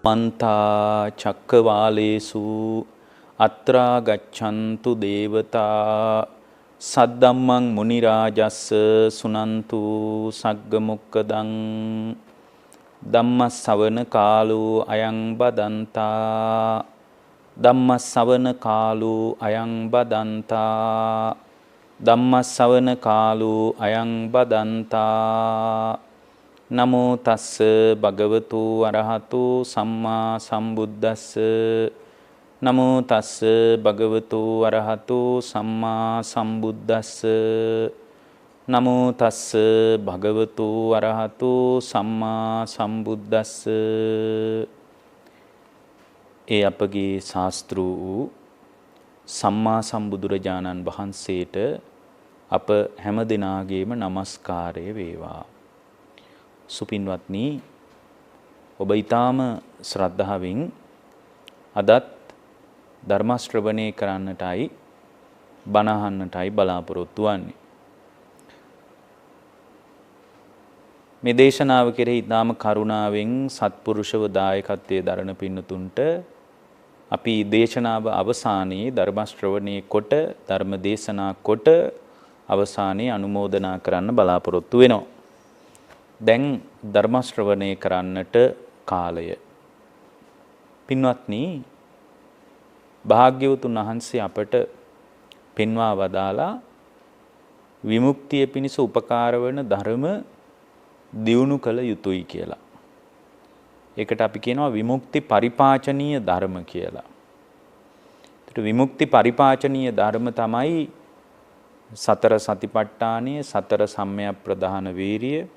මන්තා චක්කවාලේසු අත්‍රා ගච්ඡන්තු දේවතා සද්දම්මං මුනි රාජස්ස සුනන්තු සග්ග මොක්කදං ධම්මස්සවන කාලෝ අයං බදන්තා ධම්මස්සවන කාලෝ අයං බදන්තා ධම්මස්සවන කාලෝ අයං බදන්තා නමෝ තස්ස භගවතු අරහතු සම්මා සම්බුද්දස්ස නමෝ තස්ස භගවතු අරහතු සම්මා සම්බුද්දස්ස නමෝ තස්ස භගවතු අරහතු සම්මා සම්බුද්දස්ස. ඒ අපගේ ශාස්ත්‍ර වූ සම්මා සම්බුදුරජාණන් වහන්සේට අප හැම දිනාගේම নমස්කාරය වේවා. සුපින්වත්නි, ඔබ ඊටාම ශ්‍රද්ධාවෙන් අදත් ධර්ම ශ්‍රවණය කරන්නටයි බණ අහන්නටයි බලාපොරොත්තු වෙන්නේ. මේ දේශනාව කෙරෙහි ඊටාම කරුණාවෙන් සත්පුරුෂව දායකත්වයේ දරන පින්නතුන්ට අපි දේශනාව අවසානයේ ධර්ම ශ්‍රවණය කොට ධර්ම දේශනා කොට අවසානයේ අනුමෝදනා කරන්න බලාපොරොත්තු වෙනවා. දැන් ධර්ම ශ්‍රවණය කරන්නට කාලය. පින්වත්නි, භාග්‍යවතුන් වහන්සේ අපට පෙන්වා වදාලා විමුක්තිය පිණිස උපකාර වන ධර්ම දියුණු කළ යුතුයි කියලා. ඒකට අපි කියනවා විමුක්ති පරිපාචනීය ධර්ම කියලා. ඒකට විමුක්ති පරිපාචනීය ධර්ම තමයි සතර සතිපට්ඨානය, සතර සම්‍යක් ප්‍රධාන වීරිය,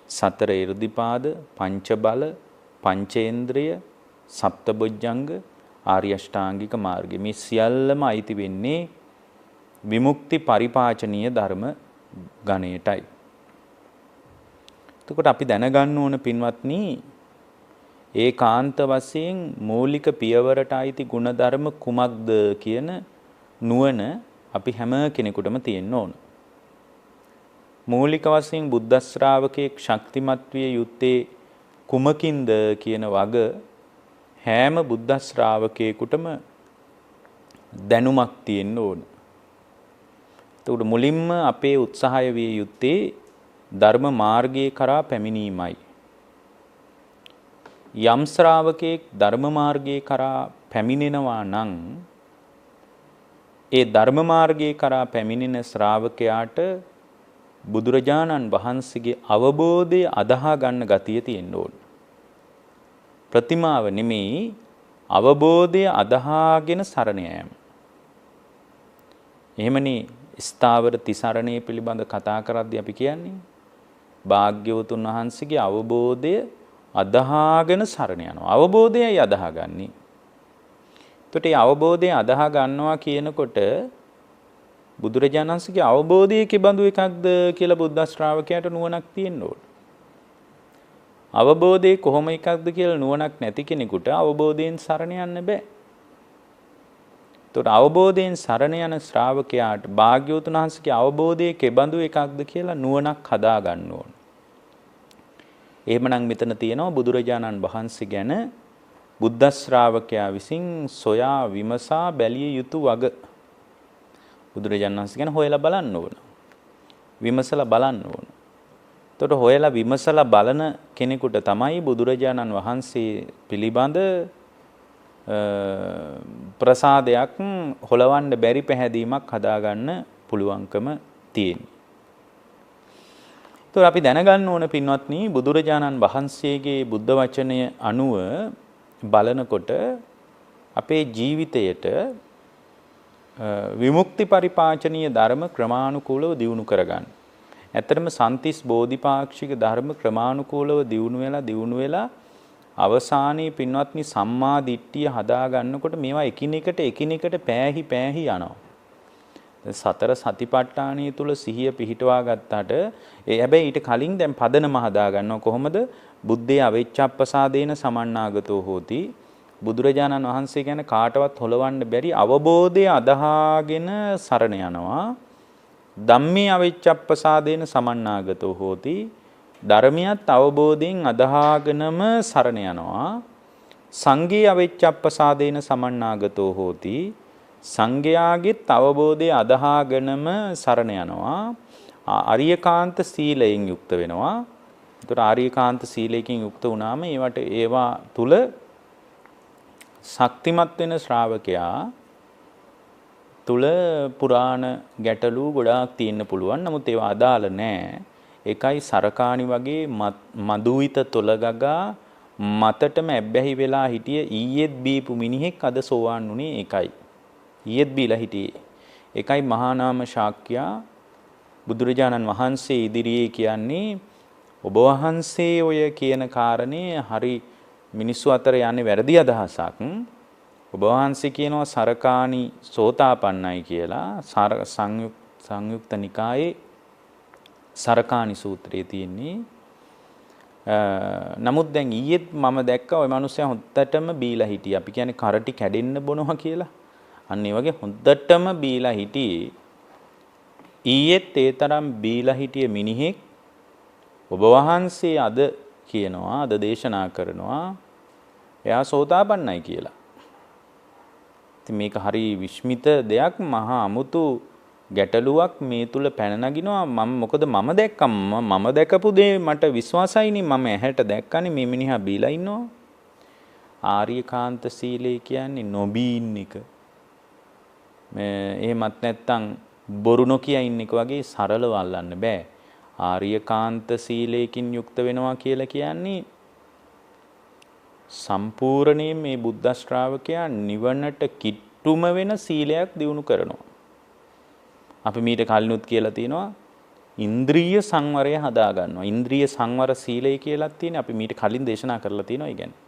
සතර ඉර්ධිපාද, පංච බල, පංචේන්ද්‍රිය, සප්තබොජ්ජංග, ආර්ය අෂ්ටාංගික මාර්ගය. මේ සියල්ලම අයිති වෙන්නේ විමුක්ති පරිපාචනීය ධර්ම ගණයටයි. එතකොට අපි දැනගන්න ඕන පින්වත්නි, ඒකාන්ත වශයෙන් මූලික පියවරට අයිති ගුණධර්ම කුමක්ද කියන නුවණ අපි හැම කෙනෙකුටම තියෙන්න ඕන. මූලික වශයෙන් බුද්ධ ශ්‍රාවකෙක් ශක්තිමත් විය යුත්තේ කුමකින්ද කියන වග හැම බුද්ධ ශ්‍රාවකයෙකුටම දැනුමක් තියෙන්න ඕන. එතකොට මුලින්ම අපේ උත්සාහය විය යුත්තේ ධර්ම මාර්ගයේ කරා පැමිණීමයි. යම් ශ්‍රාවකෙක් ධර්ම මාර්ගයේ කරා පැමිණෙනවා නම් ඒ ධර්ම මාර්ගයේ කරා පැමිණෙන ශ්‍රාවකයාට බුදුරජාණන් වහන්සේගේ අවබෝධය අදහා ගන්න ගතිය තියෙන්න ඕන. ප්‍රතිමාව නෙමෙයි, අවබෝධය අදහාගෙන සරණ යෑම. එහෙමනේ ස්ථාවර තිසරණය පිළිබඳ කතා කරද්දී අපි කියන්නේ භාග්‍යවතුන් වහන්සේගේ අවබෝධය අදහාගෙන සරණ යනවා. අවබෝධයයි අදහාගන්නේ. එතකොට මේ අවබෝධය අදහා ගන්නවා කියනකොට බුදුරජාණන් වහන්සේගේ අවබෝධයේ කිබඳු එකක්ද කියලා බුද්ධ ශ්‍රාවකයාට නුවණක් තියෙන්න ඕන. අවබෝධයේ කොහොම එකක්ද කියලා නුවණක් නැති කෙනෙකුට අවබෝධයෙන් සරණ යන්න බෑ. එතකොට අවබෝධයෙන් සරණ යන ශ්‍රාවකයාට භාග්‍යවතුන් වහන්සේගේ අවබෝධයේ කිබඳු එකක්ද කියලා නුවණක් හදා ගන්න ඕන. එහෙමනම් මෙතන තියෙනවා බුදුරජාණන් වහන්සේ ගැන බුද්ධ ශ්‍රාවකයා විසින් සොයා විමසා බැලිය යුතු වග. බුදුරජාණන් වහන්සේ ගැන හොයලා බලන්න ඕන. විමසලා බලන්න ඕන. එතකොට හොයලා විමසලා බලන කෙනෙකුට තමයි බුදුරජාණන් වහන්සේ පිළිබඳ ප්‍රසාදයක් හොලවන්න බැරි පැහැදීමක් හදාගන්න පුළුවන්කම තියෙන්නේ. එතකොට අපි දැනගන්න ඕන පින්වත්නි, බුදුරජාණන් වහන්සේගේ බුද්ධ වචනය අනුව බලනකොට අපේ ජීවිතයට විමුක්ති පරිපාචනීය ධර්ම ක්‍රමානුකූලව දියුණු කරගන්න. ඇත්තටම සන්තිස් බෝධිපාක්ෂික ධර්ම ක්‍රමානුකූලව දියුණු වෙලා අවසානයේ පින්වත්නි සම්මා දිට්ඨිය හදා ගන්නකොට මේවා එකිනෙකට පෑහි යනවා. සතර සතිපට්ඨානිය තුල සිහිය පිහිටවා ගත්තාට හැබැයි ඊට කලින් දැන් පදනම හදා ගන්නවා කොහොමද? බුද්ධේ අවිච්ඡප්පසාදේන සමන්නාගතෝ හෝති. බුදුරජාණන් වහන්සේ ගැන කාටවත් හොලවන්න බැරි අවබෝධය අදහාගෙන සරණ යනවා. ධම්මේ අවිච්ඡප්පසාදේන සමන්නාගතෝ හෝති. ධර්මියත් අවබෝධයෙන් අදහාගෙනම සරණ යනවා. සංඝේ අවිච්ඡප්පසාදේන සමන්නාගතෝ හෝති. සංඝයාගෙත් අවබෝධය අදහාගෙනම සරණ යනවා. ආර්යකාන්ත සීලයෙන් යුක්ත වෙනවා. ඒතර ආර්යකාන්ත සීලයෙන් යුක්ත වුණාම ඒවා තුල ශක්තිමත් වෙන ශ්‍රාවකයා තුල පුරාණ ගැටලු ගොඩාක් තියෙන්න පුළුවන්. නමුත් ඒවා අදාළ නැහැ. ඒකයි සරකාණි වගේ මදුවිත තොලගගා මතටම ඇබ්බැහි වෙලා හිටිය ඊයේත් බීපු මිනිහෙක් අද සෝවාන් වුණේ ඒකයි. ඊයේත් බීලා හිටියේ. ඒකයි මහා නාම ශාක්‍යයා බුදුරජාණන් වහන්සේ ඉදිරියේ කියන්නේ ඔබ වහන්සේ ඔය කියන කාරණේ හරි මිනිස්සු අතර යන්නේ වැරදි අදහසක්. ඔබ වහන්සේ කියනවා සරකාණි සෝතාපන්නයි කියලා සංයුක්ත නිකායේ සරකාණි සූත්‍රයේ තියෙන්නේ. නමුත් දැන් ඊයේත් මම දැක්කා ওই මිනිස්සයා හොද්දටම බීලා හිටියේ. අපි කියන්නේ කරටි කැඩෙන්න බොනවා කියලා. අන්න ඒ වගේ හොද්දටම බීලා හිටියේ. ඊයේත් ඒ තරම් බීලා හිටිය මිනිහෙක් ඔබ වහන්සේ අද කියනවා අද දේශනා කරනවා එයා සෝතාපන්නයි කියලා. ඉතින් මේක හරි විස්මිත දෙයක් මහා අමුතු ගැටලුවක් මේ තුල පැන නගිනවා. මොකද මම දැක්කම මම දැකපු දේ මට විශ්වාසයිනේ. මම ඇහැට දැක්කනේ මේ මිනිහා බීලා ඉන්නවා. ආර්යකාන්ත සීලය කියන්නේ නොබී ඉන්න එක. එහෙමත් නැත්තම් බොරු නොකිය ඉන්න එක වගේ සරලව අල්ලන්න බෑ. ආර්යකාන්ත සීලයෙන් යුක්ත වෙනවා කියලා කියන්නේ සම්පූර්ණයෙන් මේ බුද්ධ ශ්‍රාවකයා නිවනට කිට්ටුම වෙන සීලයක් දිනු කරනවා. අපි මීට කලිනුත් කියලා තිනවා ඉන්ද්‍රිය සංවරය හදා ගන්නවා. ඉන්ද්‍රිය සංවර සීලය කියලා තියෙන අපි මීට කලින් දේශනා කරලා තිනවා. ඒ කියන්නේ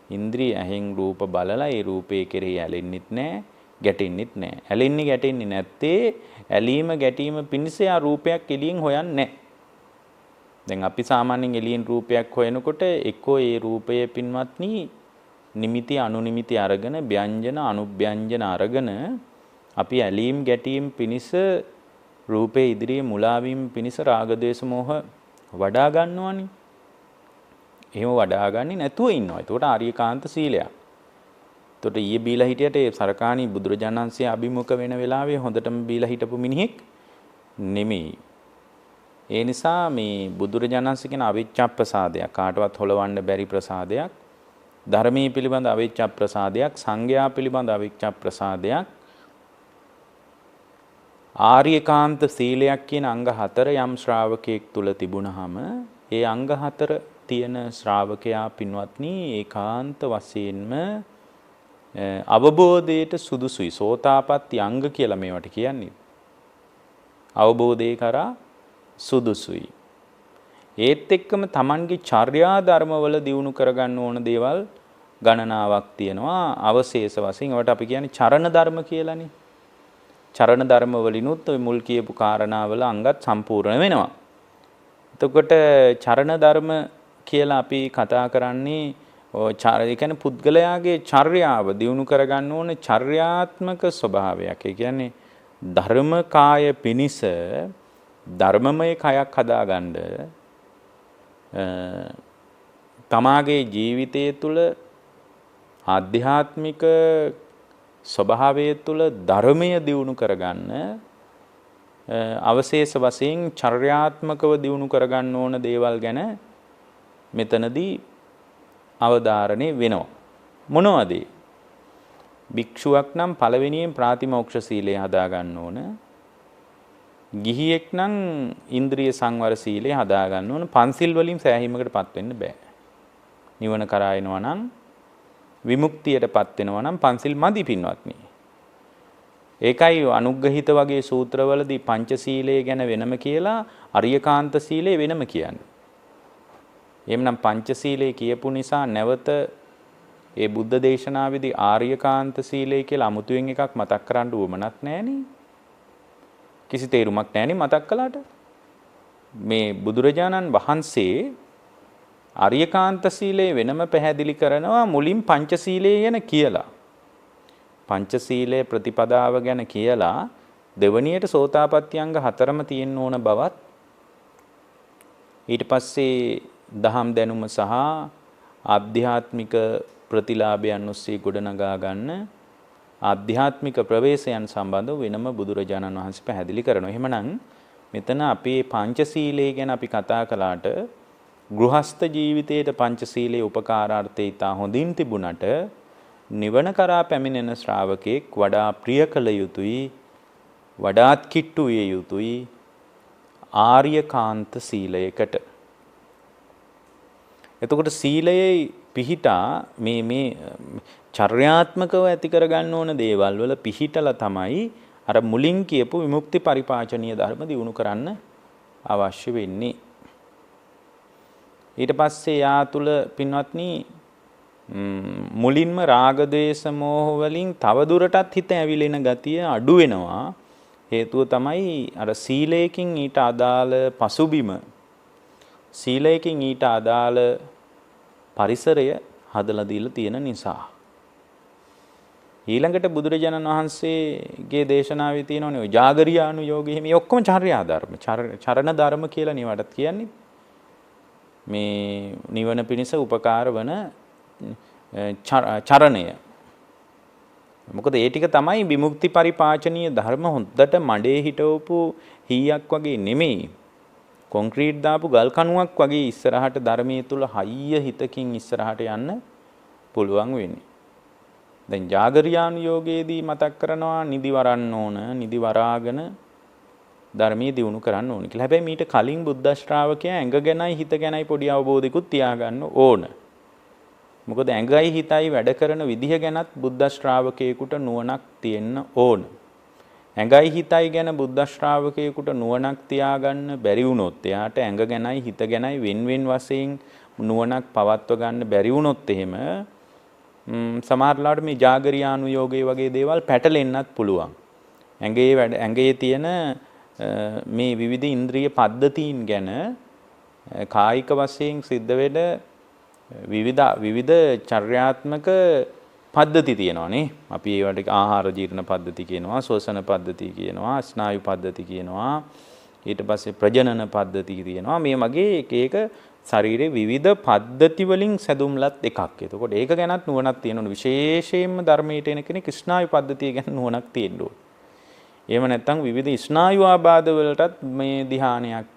ඉන්ද්‍රිය ඇහෙන් රූප බලලා ඒ රූපේ කෙරෙහි ඇලෙන්නෙත් නැහැ, ගැටෙන්නෙත් නැහැ. ඇලෙන්නේ ගැටෙන්නේ නැත්තේ ඇලීම ගැටීම පිණිස යා රූපයක් එළියෙන් හොයන්නේ නැහැ. දැන් අපි සාමාන්‍යයෙන් එළියෙන් රූපයක් හොයනකොට එක්කෝ ඒ රූපය පින්වත්නි නිමිති අනුනිමිති අරගෙන ව්‍යංජන අනුව්‍යංජන අරගෙන අපි ඇලීම් ගැටීම් පිණිස රූපේ ඉදිරියේ මුලා වීම පිණිස රාග ද්වේෂ මෝහ වඩා ගන්නවනේ. එහෙම වඩා ගන්නේ නැතුව ඉන්නවා. ඒකට ආර්යකාන්ත සීලයක්. එතකොට ඊයේ බීලා හිටියට ඒ සරකාණි බුදුරජාණන් වහන්සේ අභිමුඛ වෙන වෙලාවේ හොඳටම බීලා හිටපු මිනිහෙක් නෙමෙයි. ඒ නිසා මේ බුදුරජාණන් වහන්සේ කියන අවිච්ඡප්පසාදයක් කාටවත් හොලවන්න බැරි ප්‍රසාදයක්, ධර්මයේ පිළිබඳ අවිච්ඡප්පසාදයක්, සංඝයා පිළිබඳ අවිච්ඡප්පසාදයක්, ආර්යකාන්ත සීලයක් කියන අංග 4 යම් ශ්‍රාවකයෙක් තුල තිබුණාම ඒ අංග 4 තියෙන ශ්‍රාවකයා පින්වත්නි ඒකාන්ත වශයෙන්ම අවබෝධයට සුදුසුයි. සෝතාපට්ටි අංග කියලා මේවට කියන්නේ. අවබෝධය කරා සුදුසුයි. ඒත් එක්කම Tamanගේ චර්යා ධර්මවල දියුණු කරගන්න ඕන දේවල් ගණනාවක් තියෙනවා. අවශේෂ වශයෙන් ඒවට අපි කියන්නේ චරණ ධර්ම කියලානේ. චරණ ධර්ම වලිනුත් ඔය මුල් කියපු කාරණාවල අංගත් සම්පූර්ණ වෙනවා. එතකොට චරණ ධර්ම කියලා අපි කතා කරන්නේ ඒ කියන්නේ පුද්ගලයාගේ චර්යාව දියුණු කරගන්න ඕනේ චර්යාත්මක ස්වභාවයක්. ඒ කියන්නේ ධර්මකාය පිනිස ධර්මමය කයක් හදාගන්න තමාගේ ජීවිතය තුළ ආධ්‍යාත්මික ස්වභාවය තුළ ධර්මය දියුණු කරගන්න අවශේෂ වශයෙන් චර්යාත්මකව දියුණු කරගන්න ඕන දේවල් ගැන මෙතනදී අවධාරණය වෙනවා. මොනවද? භික්ෂුවක් නම් පළවෙනියෙන් ප්‍රාතිමෝක්ෂ සීලය හදා ගන්න ඕන. ගිහියෙක් නම් ඉන්ද්‍රිය සංවර සීලය හදා ගන්න ඕන. පන්සිල් වලින් සෑහීමකටපත් වෙන්න බෑ. නිවන කරා එනවා නම් විමුක්තියටපත් වෙනවා නම් පන්සිල් මදි පින්වත්නි. ඒකයි අනුග්‍රහිත වගේ සූත්‍රවලදී පංචශීලය ගැන වෙනම කියලා අරියකාන්ත සීලය වෙනම කියන්නේ. එhmenan පංචශීලය කියපු නිසා නැවත ඒ බුද්ධ දේශනාවේදී ආර්යකාන්ත සීලය කියලා අමුතුවෙන් එකක් මතක් කරන්න උවමනක් නැහෙනේ. කිසි තේරුමක් නැහෙනේ මතක් කළාට. මේ බුදුරජාණන් වහන්සේ ආර්යකාන්ත සීලය වෙනම පැහැදිලි කරනවා මුලින් පංචශීලය ගැන කියලා. පංචශීලයේ ප්‍රතිපදාව ගැන කියලා දෙවණියට සෝතාපට්ටි අංග 4ම තියෙන්න ඕන බවත් ඊට පස්සේ දහම් දැනුම සහ ආධ්‍යාත්මික ප්‍රතිලාභයන් ඔස්සේ ගොඩනගා ගන්න ආධ්‍යාත්මික ප්‍රවේශයන් සම්බන්ධව වෙනම බුදුරජාණන් වහන්සේ පැහැදිලි කරනවා. එහෙමනම් මෙතන අපේ පංචශීලයේ ගැන අපි කතා කළාට ගෘහස්ත ජීවිතයේට පංචශීලයේ උපකාරාර්ථය ඉතා හොඳින් තිබුණට නිවන කරා පැමිණෙන ශ්‍රාවකෙක් වඩා ප්‍රිය කළ යුතුයි, වඩාත් කිට්ටු විය යුතුයි ආර්යකාන්ත සීලයකට. එතකොට සීලයේ පිහිටා මේ චර්යාත්මකව ඇති කරගන්න ඕන දේවල් වල පිහිටලා තමයි අර මුලින් කියපු විමුක්ති පරිපාචනීය ධර්ම දියුණු කරන්න අවශ්‍ය වෙන්නේ. ඊට පස්සේ යා තුල පින්වත්නි මුලින්ම රාග ද්වේෂ මෝහ වලින් තව දුරටත් හිත ඇවිලෙන ගතිය අඩු වෙනවා. හේතුව තමයි අර සීලයෙන් ඊට අදාළ පසුබිම, සීලයෙන් ඊට අදාළ පරිසරය හදලා දීලා තියෙන නිසා. ඊළඟට බුදුරජාණන් වහන්සේගේ දේශනාවේ තියෙනවනේ ජාගරියානුයෝගය. මේ ඔක්කොම චර්යා ධර්ම, චරණ ධර්ම කියලා නිවටත් කියන්නේ. මේ නිවන පිණිස උපකාර වන චරණය. මොකද ඒ ටික තමයි විමුක්ති පරිපාචනීය ධර්ම. හොද්දට මඩේ හිටවපු හීයක් වගේ නෙමෙයි, කොන්ක්‍රීට් දාපු ගල් කණුවක් වගේ ඉස්සරහට ධර්මයේ තුල හයිය හිතකින් ඉස්සරහට යන්න පුළුවන් වෙන්නේ. දැන් ජාගරියානුයෝගයේදී මතක් කරනවා නිදි වරන්න ඕන, නිදි වරාගෙන ධර්මයේ දියුණු කරන්න ඕන කියලා. හැබැයි මීට කලින් බුද්ධ ශ්‍රාවකයා ඇඟ ගැනයි හිත ගැනයි පොඩි අවබෝධයකුත් තියාගන්න ඕන. මොකද ඇඟයි හිතයි වැඩ කරන විදිහ ගැනත් බුද්ධ ශ්‍රාවකයෙකුට නුවණක් තියෙන්න ඕන. ඇඟයි හිතයි ගැන බුද්ධ ශ්‍රාවකයෙකුට නුවණක් තියාගන්න බැරි වුණොත්, එයාට ඇඟ ගැනයි හිත ගැනයි වෙන් වශයෙන් නුවණක් පවත්ව ගන්න බැරි වුණොත් එහෙම සමහරලාට මේ ජාගරියානුයෝගයේ වගේ දේවල් පැටලෙන්නත් පුළුවන්. ඇඟේ තියෙන මේ විවිධ ඉන්ද්‍රිය පද්ධතීන් ගැන කායික වශයෙන් සිද්ධ වෙන විවිධ චර්යාත්මක පද්ධති තියෙනවානේ. අපි ඒවට ආහාර ජීර්ණ පද්ධති කියනවා, ශ්වසන පද්ධති කියනවා, ස්නායු පද්ධති කියනවා, ඊට පස්සේ ප්‍රජනන පද්ධති කියනවා. මේ වගේ එක ශරීරයේ විවිධ පද්ධති වලින් සැදුම්ලත් එකක්. එතකොට ඒක ගැනත් නුවණක් තියෙනවා. විශේෂයෙන්ම ධර්මයට එන කෙනෙක් ස්නායු පද්ධතිය ගැන නුවණක් තියෙන්න ඕනේ. එහෙම නැත්නම් විවිධ ස්නායු ආබාධ වලටත් මේ ධ්‍යානයක්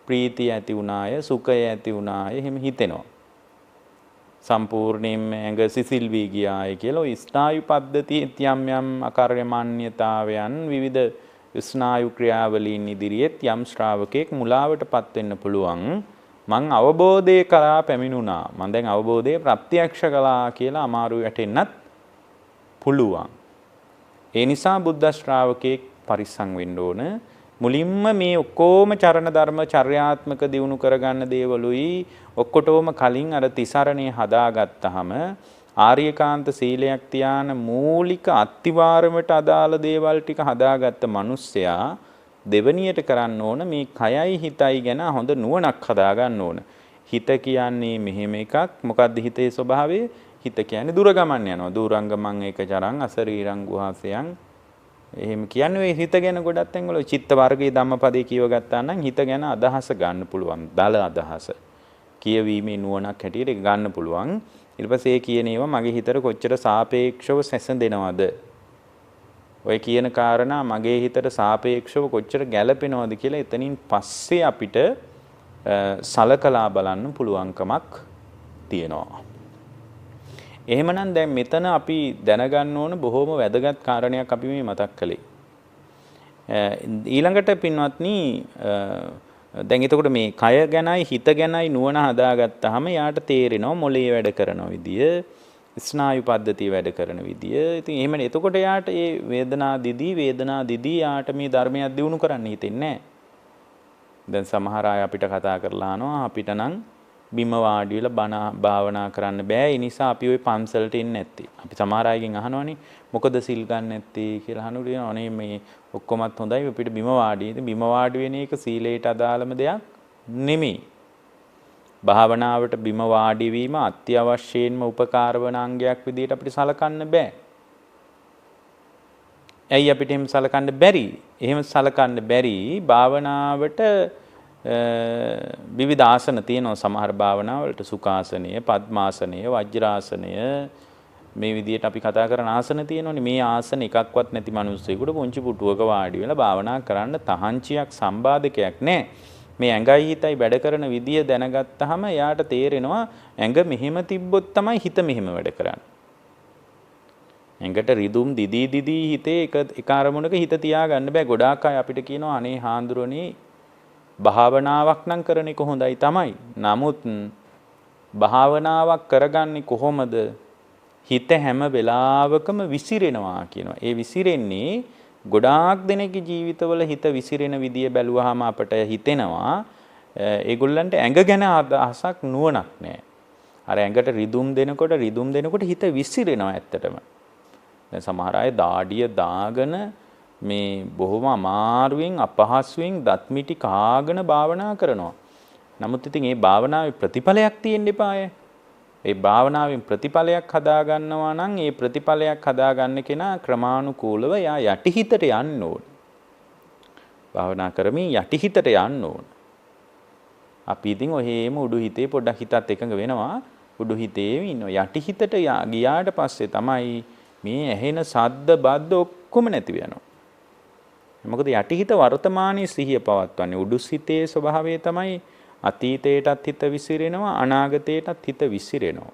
ප්‍රීතිය ඇති වුණාය, සුඛය ඇති වුණාය එහෙම හිතෙනවා. සම්පූර්ණයෙන්ම ඇඟ සිසිල් වී ගියාය කියලා ඔය ස්නායු පද්ධතියේ යම් අකාර්යමාන්‍යතාවයන් විවිධ ස්නායු ක්‍රියාවලීන් ඉදිරියේත් යම් ශ්‍රාවකෙක් මුලාවටපත් වෙන්න පුළුවන්. මං අවබෝධය කරා පැමිණුණා, මං දැන් අවබෝධය ප්‍රත්‍යක්ෂ කළා කියලා අමාරු වැටෙන්නත් පුළුවන්. ඒ නිසා බුද්ධ ශ්‍රාවකෙක් පරිස්සම් වෙන්න ඕන. මුලින්ම මේ ඔක්කොම චරණ ධර්ම චර්යාත්මක දියුණු කරගන්න දේවලුයි ඔක්කොටම කලින් අර තිසරණේ හදාගත්තාම ආර්යකාන්ත සීලයක් තියාන මූලික අත්තිවාරමට අදාළ දේවල් ටික හදාගත්ත මිනිස්සයා දෙවනියට කරන්න ඕන මේ කයයි හිතයි ගැන හොඳ නුවණක් හදාගන්න ඕන. හිත කියන්නේ මෙහෙම එකක්. මොකද්ද හිතේ ස්වභාවය? හිත කියන්නේ දුර ගමන් යනවා. දුරංගමං ඒකචරං අසරීරං ගුහාසයන්. එහෙම කියන්නේ ඔය හිත ගැන ගොඩක් තැන්වල චිත්ත වර්ගයේ ධම්මපදේ කියව ගත්තා නම් හිත ගැන අදහස ගන්න පුළුවන්. දල අදහස. කියවීමේ නුවණක් හැටියට ගන්න පුළුවන්. ඊට පස්සේ ඒ කියන ඒවා මගේ හිතට කොච්චර සාපේක්ෂව සැසඳෙනවද? ඔය කියන කාරණා මගේ හිතට සාපේක්ෂව කොච්චර ගැළපෙනවද කියලා එතනින් පස්සේ අපිට සලකලා බලන්න පුළුවන්කමක් තියෙනවා. එහෙමනම් දැන් මෙතන අපි දැනගන්න ඕන බොහොම වැදගත් කාරණයක් අපි මේ මතක් කළේ. ඊළඟට පින්වත්නි දැන් එතකොට මේ කය ගැනයි හිත ගැනයි නුවණ හදාගත්තාම යාට තේරෙනවා මොළේ වැඩ කරන විදිය, ස්නායු පද්ධතිය වැඩ කරන විදිය. ඉතින් එහෙමනේ එතකොට යාට මේ වේදනා දිදී යාට මේ ධර්මයක් දිනු කරන්න හිතෙන්නේ නැහැ. දැන් සමහර අය අපිට කතා කරලා අහනවා අපිට නම් බිම වාඩි වෙලා බණ භාවනා කරන්න බෑ. ඒ නිසා අපි ওই පන්සලට එන්නේ නැත්තේ. අපි සමහර අයගෙන් අහනවනේ මොකද සිල් ගන්න නැත්තේ කියලා අහනකොට අනේ මේ ඔක්කොමත් හොඳයි අපිට බිම වාඩි. ඉතින් බිම වාඩි වෙන එක සීලයට අදාළම දෙයක් නෙමෙයි. භාවනාවට බිම වාඩි වීම අත්‍යවශ්‍යයෙන්ම උපකාර වන අංගයක් විදිහට අපිට සලකන්න බෑ. ඇයි අපිට එහෙම සලකන්න බැරි? එහෙම සලකන්න බැරි භාවනාවට විවිධ ආසන තියෙනවා සමහර භාවනාවලට සුඛාසනය, පద్මාසනය, වජ්‍රාසනය මේ විදිහට අපි කතා කරන ආසන තියෙනවනේ. මේ ආසන එකක්වත් නැති මිනිස්සුෙකුට පුංචි පුටුවක වාඩි වෙලා භාවනා කරන්න තහංචියක් සම්බාධකයක් නැහැ. මේ ඇඟයි හිතයි වැඩ කරන විදිය දැනගත්තාම එයාට තේරෙනවා ඇඟ මෙහෙම තිබ්බොත් තමයි හිත මෙහෙම වැඩ කරන්නේ. ඇඟට රිදුම් දිදී හිතේ එක අරමුණක හිත තියාගන්න බෑ. ගොඩාක් අය අපිට කියනවා අනේ හාඳුරනේ භාවනාවක් නම් කරන එක හොඳයි තමයි. නමුත් භාවනාවක් කරගන්නේ කොහොමද? හිත හැම වෙලාවකම විසිරෙනවා කියනවා. ඒ විසිරෙන්නේ ගොඩාක් දෙනෙක්ගේ ජීවිතවල හිත විසිරෙන විදිය බැලුවාම අපට හිතෙනවා ඒගොල්ලන්ට ඇඟ ගැන අදහසක් නුවණක් නැහැ. අර ඇඟට රිදුම් දෙනකොට හිත විසිරෙනවා ඇත්තටම. දැන් සමහර අය දාඩිය දාගෙන මේ බොහොම අමාරුවෙන් අපහසුවෙන් දත් මිටි කාගෙන භාවනා කරනවා. නමුත් ඉතින් ඒ භාවනාවේ ප්‍රතිඵලයක් තියෙන්න එපාය. ඒ භාවනාවෙන් ප්‍රතිඵලයක් හදා ගන්නවා නම් ඒ ප්‍රතිඵලයක් හදා ගන්න කෙනා ක්‍රමානුකූලව යා යටිහිතට යන්න ඕන. භාවනා කරමින් යටිහිතට යන්න ඕන. අපි ඉතින් ඔහේම උඩු හිතේ පොඩ්ඩක් හිතත් එකඟ වෙනවා. උඩු හිතේම ඉන්නවා. යටිහිතට ගියාට පස්සේ තමයි මේ ඇහෙන සද්ද බද්ද ඔක්කොම නැති වෙනවා. මොකද යටිහිත වර්තමානයේ සිහිය පවත්වන්නේ. උඩු හිතේ ස්වභාවය තමයි අතීතයටත් හිත විසිරෙනවා, අනාගතයටත් හිත විසිරෙනවා.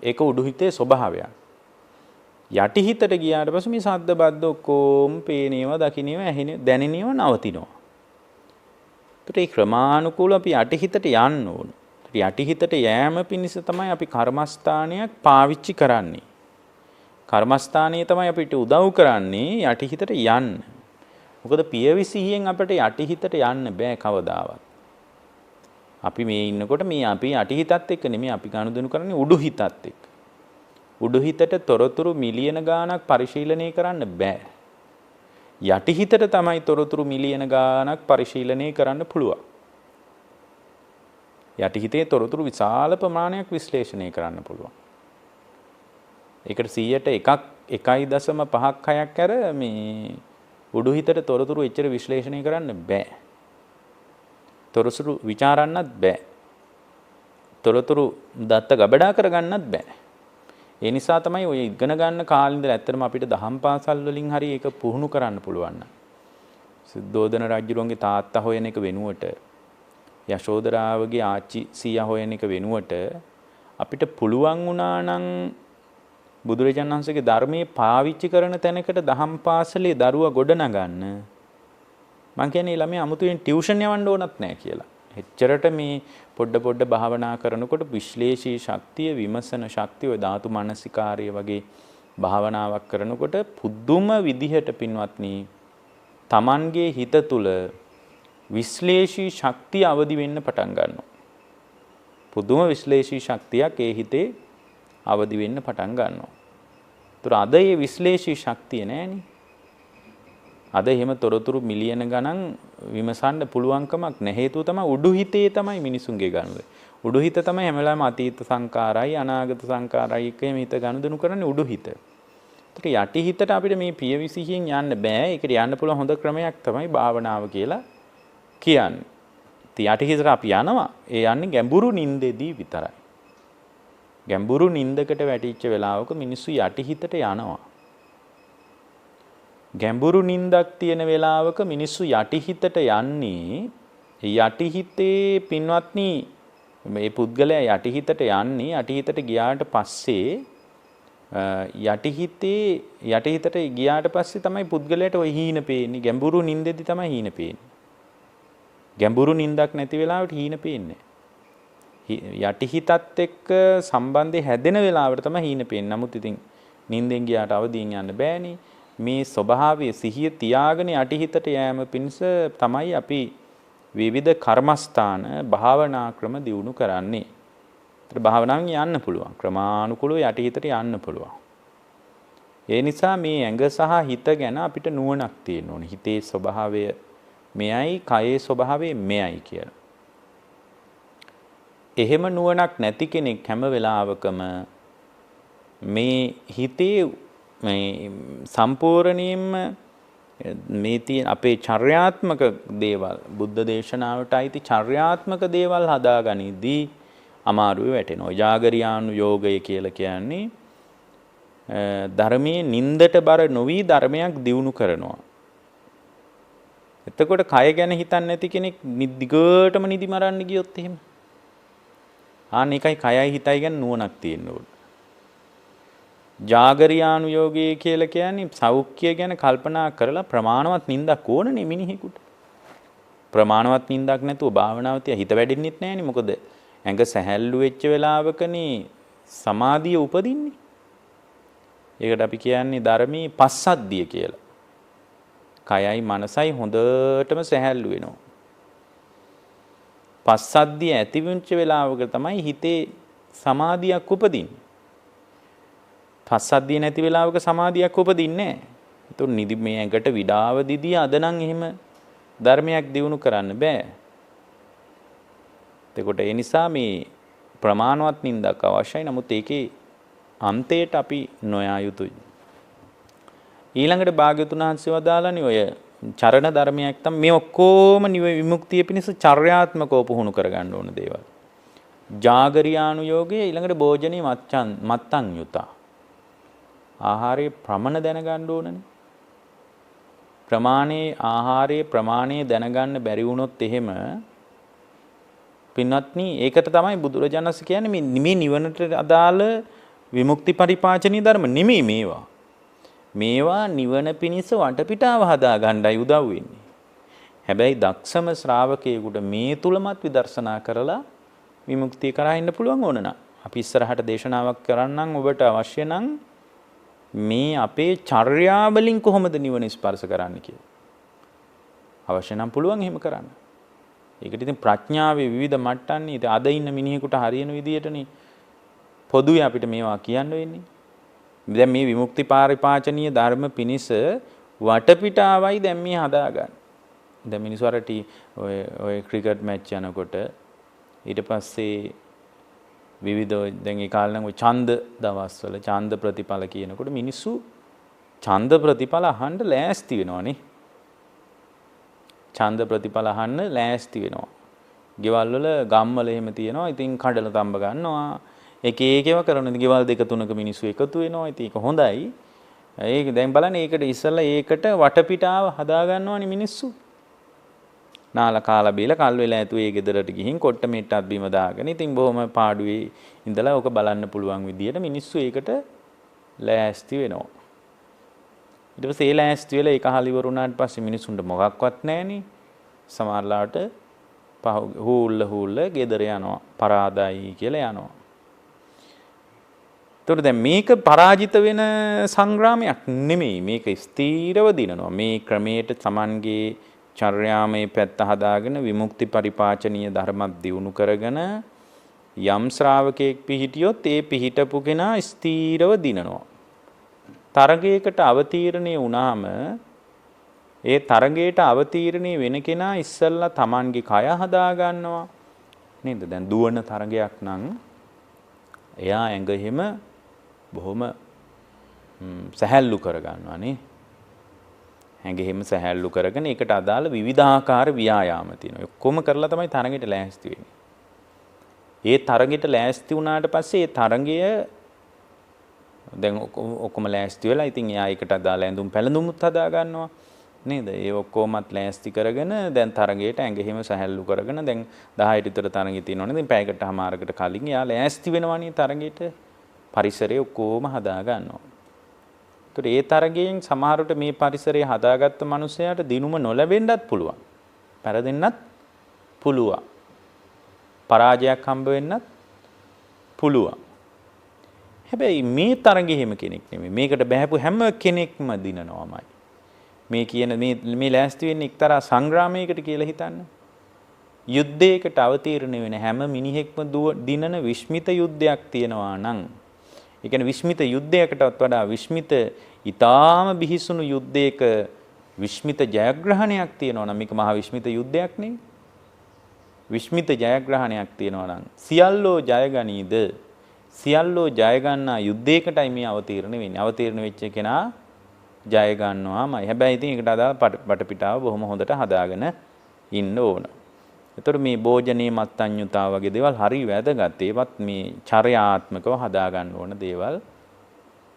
ඒක උඩු හිතේ ස්වභාවයක්. යටිහිතට ගියාට පස්සේ මේ සද්ද බද්ද ඔක්කොම පේනේවා, දකින්නේවා, ඇහෙනේ, දැනෙනේවා නවතිනවා. ඒකට ඒ ක්‍රමානුකූලව අපි යටිහිතට යන්න ඕන. යටිහිතට යෑම පිණිස තමයි අපි කර්මස්ථානයක් පාවිච්චි කරන්නේ. කර්මස්ථානයේ තමයි අපිට උදව් කරන්නේ යටිහිතට යන්න. මොකද පියවිසිහියෙන් අපිට යටිහිතට යන්න බෑ කවදාවත්. අපි මේ ඉන්නකොට මේ අපි යටිහිතත් එක්ක නෙමෙයි අපි ගනුදෙනු කරන්නේ උඩු හිතත් එක්ක. උඩු හිතට තොරතුරු මිලියන ගාණක් පරිශීලනය කරන්න බෑ. යටිහිතට තමයි තොරතුරු මිලියන ගාණක් පරිශීලනය කරන්න පුළුවන්. යටිහිතේ තොරතුරු විශාල ප්‍රමාණයක් විශ්ලේෂණය කරන්න පුළුවන්. ඒකට 100ට 1.5ක් 6ක් අර මේ උඩු හිතට තොරතුරු එච්චර විශ්ලේෂණය කරන්න බෑ. තොරතුරු ਵਿਚාරන්නත් බෑ. තොරතුරු දත්ත ගබඩා කරගන්නත් බෑ. ඒ නිසා තමයි ඔය ඉගෙන ගන්න කාලේ ඉඳලා ඇත්තටම අපිට දහම් පාසල් වලින් හරි ඒක පුහුණු කරන්න පුළුවන්. සුද්ධෝදන රජුගේ තාත්තා හොයන එක වෙනුවට යශෝදරාවගේ ආච්චි සීයා හොයන එක වෙනුවට අපිට පුළුවන් වුණා නම් බුදුරජාණන් වහන්සේගේ ධර්මයේ පාවිච්චි කරන තැනකට දහම් පාසලේ දරුවා ගොඩනගන්න. මං කියන්නේ ළමයි අමුතුවෙන් ටියුෂන් යවන්න ඕනත් නැහැ කියලා. එච්චරට මේ පොඩ භාවනා කරනකොට විශ්ලේෂී ශක්තිය, විමසන ශක්තිය, ඔය ධාතු මනසිකාරය වගේ භාවනාවක් කරනකොට පුදුම විදිහට පින්වත්නි Tamanගේ හිත තුල විශ්ලේෂී ශක්තිය අවදි වෙන්න පටන් ගන්නවා. පුදුම විශ්ලේෂී ශක්තියක් ඒ හිතේ අවදි වෙන්න පටන් ගන්නවා. ඒතර අද මේ විශ්ලේෂී ශක්තිය නැහැනේ. අද එහෙම තොරතුරු මිලියන ගණන් විමසන්න පුළුවන්කමක් නැහැ. හේතුව තමයි උඩු හිතේ තමයි මිනිසුන්ගේ ගනුදෙනු. උඩු හිත තමයි හැම වෙලාවෙම අතීත සංකාරයි අනාගත සංකාරයි එක හිත ගනුදෙනු කරන්නේ උඩු හිත. ඒකට යටි හිතට අපිට මේ පියවිසිහියෙන් යන්න බෑ. ඒකට යන්න පුළුවන් හොඳ ක්‍රමයක් තමයි භාවනාව කියලා කියන්නේ. ඉතින් යටි හිතට අපි යනවා. ඒ යන්නේ ගැඹුරු නිින්දෙදී විතරයි. ගැඹුරු නිින්දකට වැටිච්ච වෙලාවක මිනිස්සු යටි හිතට යනවා. ගැඹුරු නිින්දක් තියෙන වෙලාවක මිනිස්සු යටිහිතට යන්නේ යටිහිතේ පින්වත්නි මේ පුද්ගලයා යටිහිතට යන්නේ යටිහිතට ගියාට පස්සේ යටිහිතට ගියාට පස්සේ තමයි පුද්ගලයාට ওই හීන පේන්නේ. ගැඹුරු නිින්දෙදි තමයි හීන පේන්නේ. ගැඹුරු නිින්දක් නැති වෙලාවට හීන පේන්නේ නැහැ. යටිහිතත් එක්ක සම්බන්ධය හැදෙන වෙලාවට තමයි හීන පේන්නේ. නමුත් ඉතින් නිින්දෙන් ගියාට අවදියෙන් යන්න බෑනේ. මේ ස්වභාවයේ සිහිය තියාගෙන යටිහිතට යෑම පිණිස තමයි අපි විවිධ කර්මස්ථාන භාවනා ක්‍රම දියුණු කරන්නේ. ඒත් භාවනාවෙන් යන්න පුළුවන්. ක්‍රමානුකූලව යටිහිතට යන්න පුළුවන්. ඒ නිසා මේ ඇඟ සහ හිත ගැන අපිට නුවණක් තියෙන්න ඕනේ. හිතේ ස්වභාවය මෙයයි, කයේ ස්වභාවය මෙයයි කියලා. එහෙම නුවණක් නැති කෙනෙක් හැම වෙලාවකම මේ හිතේ මේ සම්පූර්ණයෙන්ම මේ තියෙන අපේ චර්යාත්මක දේවල් බුද්ධ දේශනාවට අයිති චර්යාත්මක දේවල් හදාගනිද්දී අමාරුවේ වැටෙනවා. ජාගරියානු යෝගය කියලා කියන්නේ ධර්මයේ නින්දට බර නොවි ධර්මයක් දියුණු කරනවා. එතකොට කය ගැන හිතන්නේ නැති කෙනෙක් දිගටම නිදි මරන්න ගියොත් එහෙම. ඒකයි කයයි හිතයි ගැන නුවණක් තියෙන්න ඕන. ජාගරියානු යෝගය කියලා කියන්නේ සෞඛ්‍ය ගැන කල්පනා කරලා ප්‍රමාණවත් නිින්දක් ඕනනේ මිනිහෙකුට. ප්‍රමාණවත් නිින්දක් නැතුව භාවනාව තියා හිත වැඩෙන්නෙත් නැහැනේ. මොකද ඇඟ සැහැල්ලු වෙච්ච වෙලාවකනේ සමාධිය උපදින්නේ. ඒකට අපි කියන්නේ ධර්මයේ පස්සද්ධිය කියලා. කයයි මනසයි හොඳටම සැහැල්ලු වෙනවා. පස්සද්ධිය ඇති වෙච්ච වෙලාවක තමයි හිතේ සමාධියක් උපදින්නේ. පස්සද්ධිය නැති වෙලාවක සමාධියක් උපදින්නේ නැහැ. ඒතොර නිදි මේ ඇඟට විඩාව දිදී අද නම් එහෙම ධර්මයක් දියුණු කරන්න බෑ. එතකොට ඒ නිසා මේ ප්‍රමාණවත් නින්දක් අවශ්‍යයි. නමුත් ඒකේ අන්තයට අපි නොයා යුතුයි. ඊළඟට භාග්‍යවතුන් වහන්සේ වදාළනේ ඔය චරණ ධර්මයක් තමයි මේ ඔක්කොම විමුක්තිය පිණිස චර්යාත්මකව පුහුණු කරගන්න ඕන දේවල්. ජාගරියානු යෝගයේ ඊළඟට භෝජනේ මත්තං යුතා. ආහාරයේ ප්‍රමාණ දැනගන්න ඕනනේ. ආහාරයේ ප්‍රමාණය දැනගන්න බැරි වුණොත් එහෙම පින්වත්නි ඒකට තමයි බුදුරජාණන් වහන්සේ කියන්නේ මේ නිවනට අදාළ විමුක්ති පරිපාචනීය ධර්ම නෙමෙයි මේවා. මේවා නිවන පිණිස වටපිටාව හදා ගන්නයි උදව් වෙන්නේ. හැබැයි දක්ෂම ශ්‍රාවකයෙකුට මේ තුලමත් විදර්ශනා කරලා විමුක්තිය කරා ඉන්න පුළුවන් ඕන නම් අපි ඉස්සරහට දේශනාවක් කරන්නම් ඔබට අවශ්‍ය නම් මේ අපේ චර්යාවලින් කොහොමද නිවන ස්පර්ශ කරන්න කියලා. අවශ්‍ය නම් පුළුවන් එහෙම කරන්න. ඒකට ඉතින් ප්‍රඥාවේ විවිධ මට්ටම් නේ. අද ඉන්න මිනිහෙකුට හරියන විදියටනේ පොදුවේ අපිට මේවා කියන්න වෙන්නේ. දැන් මේ විමුක්ති පාරිපාචනීය ධර්ම පිනිස වටපිටාවයි දැන් මේ හදාගන්න. දැන් මිනිස්සු අර ඔය ක්‍රිකට් මැච් යනකොට ඊට පස්සේ විවිධ දැන් ඒ කාලේ නම් ඔය ඡන්ද දවස්වල ඡන්ද ප්‍රතිඵල කියනකොට මිනිස්සු ඡන්ද ප්‍රතිඵල අහන්න ලෑස්ති වෙනවනේ. ඡන්ද ප්‍රතිඵල අහන්න ලෑස්ති වෙනවා. ගෙවල් වල ගම්වල එහෙම තියෙනවා. ඉතින් කඩල තඹ ගන්නවා. එක ඒව කරන ගෙවල් දෙක තුනක මිනිස්සු එකතු වෙනවා. ඉතින් ඒක හොඳයි. ඒක දැන් බලන්න ඒකට ඉස්සෙල්ලා ඒකට වටපිටාව හදා ගන්නවනේ මිනිස්සු. නාලා කාලා බීලා කල් වෙලා ඇතු ඒ ගෙදරට ගිහින් කොට්ට මෙට්ටක් බිම දාගෙන ඉතින් බොහොම පාඩුවේ ඉඳලා ඔක බලන්න පුළුවන් විදියට මිනිස්සු ඒකට ලෑස්ති වෙනවා. ඊට පස්සේ ඒ ලෑස්ති වෙලා ඒක අහලා ඉවරුණාට පස්සේ මිනිස්සුන්ට මොකක්වත් නැහනේ. සමහරලාට හූල්ල ගෙදර යනවා. පරාදයි කියලා යනවා. ඒතකොට දැන් මේක පරාජිත වෙන සංග්‍රාමයක් නෙමෙයි. මේක ස්ථීරව දිනනවා. මේ ක්‍රමයට Tamanගේ චර්යාමේ පැත්ත හදාගෙන විමුක්ති පරිපාචනීය ධර්මයක් දියුණු කරගෙන යම් ශ්‍රාවකෙක් පිහිටියොත් ඒ පිහිටපු කෙනා ස්ථීරව දිනනවා. තරගයකට අවතීර්ණය වුණාම ඒ තරගයට අවතීර්ණය වෙන කෙනා ඉස්සල්ලා Tamanගේ කය හදා ගන්නවා නේද? දැන් දුවන තරගයක් නම් එයා ඇඟ හිම බොහොම සැහැල්ලු කර ගන්නවා නේ. ඇඟෙහිම සැහැල්ලු කරගෙන ඒකට අදාළ විවිධාකාර ව්‍යායාම තියෙනවා. ඔක්කොම කරලා තමයි තරගෙට ලෑස්ති වෙන්නේ. ඒ තරගෙට ලෑස්ති වුණාට පස්සේ ඒ තරගය දැන් ඔක්කොම ලෑස්ති වෙලා ඉතින් එයා ඒකට අදාළ ඇඳුම් පැළඳුමුත් හදා ගන්නවා නේද? ඒ ඔක්කොමත් ලෑස්ති කරගෙන දැන් තරගයට ඇඟෙහිම සැහැල්ලු කරගෙන දැන් 10ට විතර තරගෙ තියෙනවනේ. දැන් පැයකටමාරකට කලින් එයා ලෑස්ති වෙනවනේ තරගෙට. පරිසරය ඔක්කොම හදා ගන්නවා. ඒ තරගයෙන් සමහරට මේ පරිසරය හදාගත්ත මිනිසයාට දිනුම නොලැබෙන්නත් පුළුවන්. පෙරදෙන්නත් පුළුවන්. පරාජයක් හම්බ වෙන්නත් පුළුවන්. හැබැයි මේ තරගෙ හැම කෙනෙක් නෙමෙයි. මේකට බහැපු හැම කෙනෙක්ම දිනනවාමයි. මේ කියන මේ ලෑස්ති වෙන්නේ එක්තරා සංග්‍රාමයකට කියලා හිතන්න. යුද්ධයකට අවතීර්ණ වෙන හැම මිනිහෙක්ම දිනන විශ්මිත යුද්ධයක් තියෙනවා නම් ඒ කියන්නේ විශ්මිත යුද්ධයකටවත් වඩා විශ්මිත ඊටාම බිහිසුණු යුද්ධයක විශ්මිත ජයග්‍රහණයක් තියෙනවා නම් මේක මහා විශ්මිත යුද්ධයක් නේ. විශ්මිත ජයග්‍රහණයක් තියෙනවා නම් සියල්ලෝ ජයගනීද? සියල්ලෝ ජය ගන්නා යුද්ධයකටයි මේ අවතීර්ණ වෙන්නේ. අවතීර්ණ වෙච්ච කෙනා ජය ගන්නවාමයි. හැබැයි ඉතින් ඒකට අදාළ පටපිටාව බොහොම හොඳට හදාගෙන ඉන්න ඕන. එතකොට මේ භෝජනීය මත්ඤ්‍යතාව වගේ දේවල් හරි වැදගත්. ඒවත් මේ චර්යාත්මකව හදා ගන්න ඕන දේවල්.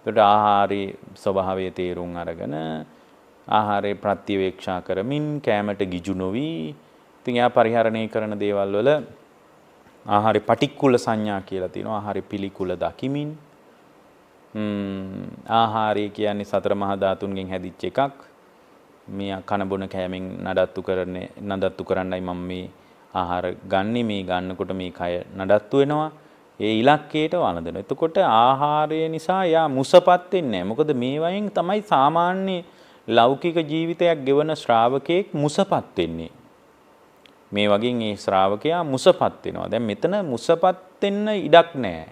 එතකොට ආහාරයේ ස්වභාවය තේරුම් අරගෙන ආහාරය ප්‍රතිවේක්ෂා කරමින් කැමට ගිජු නොවි. ඉතින් එයා පරිහරණය කරන දේවල් වල ආහාරේ පටික්කුල සංඥා කියලා තියෙනවා. ආහාරේ පිළිකුල දකිමින් ආහාරය කියන්නේ සතර මහා ධාතුන්ගෙන් හැදිච්ච එකක්. මේ කන බොන කෑමෙන් නඩත්තු කරන්නයි මම මේ ආහාර ගන්නෙ. මේ ගන්නකොට මේ කය නඩත්තු වෙනවා. ඒ ඉලක්කයට වළඳනවා. එතකොට ආහාරය නිසා යා මුසපත් වෙන්නේ නැහැ. මොකද මේ වයින් තමයි සාමාන්‍ය ලෞකික ජීවිතයක් ගෙවන ශ්‍රාවකෙක් මුසපත් වෙන්නේ. මේ වගේ මේ ශ්‍රාවකයා මුසපත් වෙනවා. දැන් මෙතන මුසපත් වෙන්න ඉඩක් නැහැ.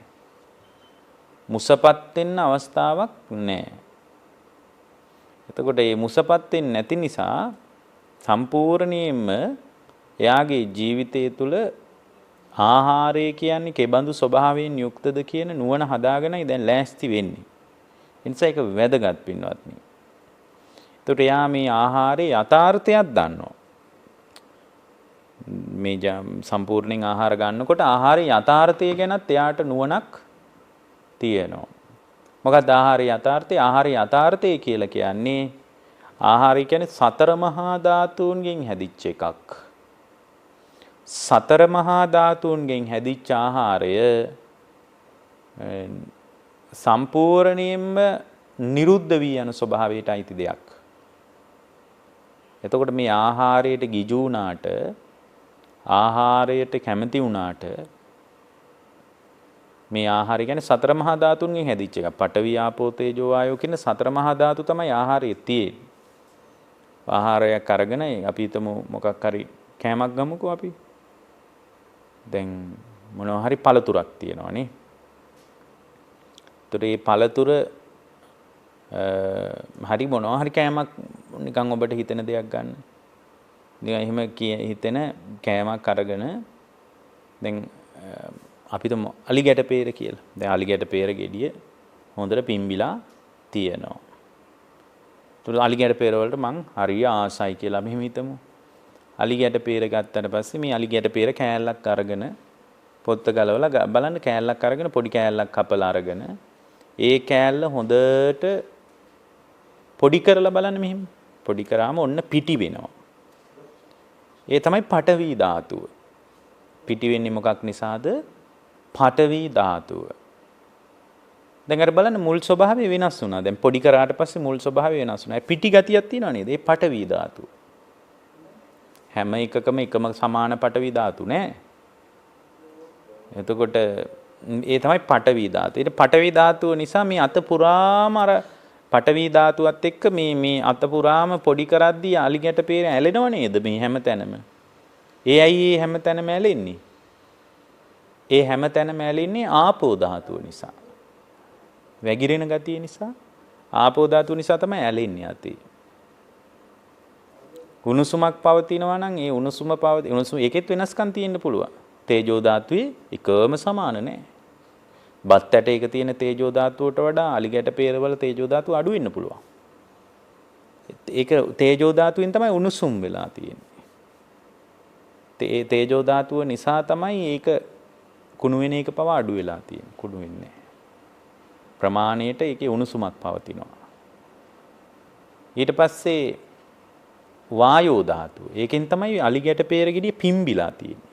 මුසපත් වෙන්න අවස්ථාවක් නැහැ. එතකොට මේ මුසපත් වෙන්නේ නැති නිසා සම්පූර්ණයෙන්ම එයාගේ ජීවිතය තුළ ආහාරය කියන්නේ කෙබඳු ස්වභාවයෙන් යුක්තද කියන නුවණ හදාගෙනයි දැන් ලෑස්ති වෙන්නේ. ඒ නිසා ඒක වැදගත් පින්වත්නි. එතකොට එයා මේ ආහාරයේ යථාර්ථයක් දන්නවා. මේ සම්පූර්ණයෙන් ආහාර ගන්නකොට ආහාරයේ යථාර්ථය ගැනත් එයාට නුවණක් තියෙනවා. මොකක්ද ආහාරයේ යථාර්ථය? ආහාරයේ යථාර්ථය කියලා කියන්නේ ආහාරය කියන්නේ සතර මහා ධාතුන්ගෙන් හැදිච්ච එකක්. සතර මහා ධාතුන්ගෙන් හැදිච්ච ආහාරය සම්පූර්ණයෙන්ම නිරුද්ධ වී යන ස්වභාවයට අයිති දෙයක්. එතකොට මේ ආහාරයට ගිජු වුණාට ආහාරයට කැමති වුණාට මේ ආහාරය කියන්නේ සතර මහා ධාතුන්ගෙන් හැදිච්ච එකක්. පඨවි ආපෝ තේජෝ වායෝ කියන සතර මහා ධාතු තමයි ආහාරයේ තියෙන්නේ. ආහාරයක් අරගෙන අපි හිතමු මොකක් හරි කෑමක් ගමුකෝ අපි. දැන් මොනවා හරි පළතුරක් තියෙනවා නේ. ඒතර මේ පළතුර හරි මොනවා හරි කෑමක් නිකන් ඔබට හිතෙන දෙයක් ගන්න. නිකන් එහෙම හිතෙන කෑමක් අරගෙන දැන් අපිට අලි ගැට peer කියලා. දැන් අලි ගැට peer ගෙඩිය හොඳට පිම්බිලා තියෙනවා. ඒතර අලි ගැට peer වලට මං හරිය ආසයි කියලා අපි හිතමු. අලි ගැට peer ගත්තට පස්සේ මේ අලි ගැට peer කෑල්ලක් අරගෙන පොත්ත ගලවලා බලන්න කෑල්ලක් අරගෙන පොඩි කෑල්ලක් කපලා අරගෙන ඒ කෑල්ල හොඳට පොඩි කරලා බලන්න මෙහෙම. පොඩි කරාම ඔන්න පිටි වෙනවා. ඒ තමයි පඨවි ධාතුව. පිටි වෙන්නේ මොකක් නිසාද? පඨවි ධාතුව. දැන් අර බලන්න මුල් ස්වභාවය වෙනස් වුණා. දැන් පොඩි කරාට පස්සේ මුල් ස්වභාවය වෙනස් වුණා. පිටි ගතියක් තියෙනවා නේද? ඒ පඨවි ධාතුව. හැම එකකම එකම සමාන පඨවි ධාතු නෑ. එතකොට ඒ තමයි පඨවි ධාතුව. ඊට පඨවි ධාතුව නිසා මේ අත පුරාම අර පඨවි ධාතුවත් එක්ක මේ අත පුරාම පොඩි කරද්දී අලි ගැට peer ඇලෙනව නේද මේ හැම තැනම. ඒ ඇයි මේ හැම තැනම ඇලෙන්නේ? ඒ හැම තැනම ඇලෙන්නේ ආපෝ ධාතුව නිසා. වැగిරෙන ගතිය නිසා ආපෝ ධාතුව නිසා තමයි ඇලෙන්නේ අතේ. උණුසුමක් පවතිනවා නම් ඒ උණුසුම ඒකෙත් වෙනස්කම් තියෙන්න පුළුවන්. තේජෝ ධාතුවේ එකම සමාන නැහැ. බත් ඇටයක තියෙන තේජෝ ධාතුවට වඩා අලි ගැට peer වල තේජෝ ධාතුව අඩු වෙන්න පුළුවන්. ඒක තේජෝ ධාතුවෙන් තමයි උණුසුම් වෙලා තියෙන්නේ. තේජෝ ධාතුව නිසා තමයි ඒක කුණු වෙන එක පවා අඩු වෙලා තියෙන්නේ. කුණු වෙන්නේ නැහැ. ප්‍රමාණයට ඒකේ උණුසුමක් පවතිනවා. ඊට පස්සේ වායෝ ධාතුව. ඒකෙන් තමයි අලි ගැට peer ගෙඩිය පිම්බිලා තියෙන්නේ.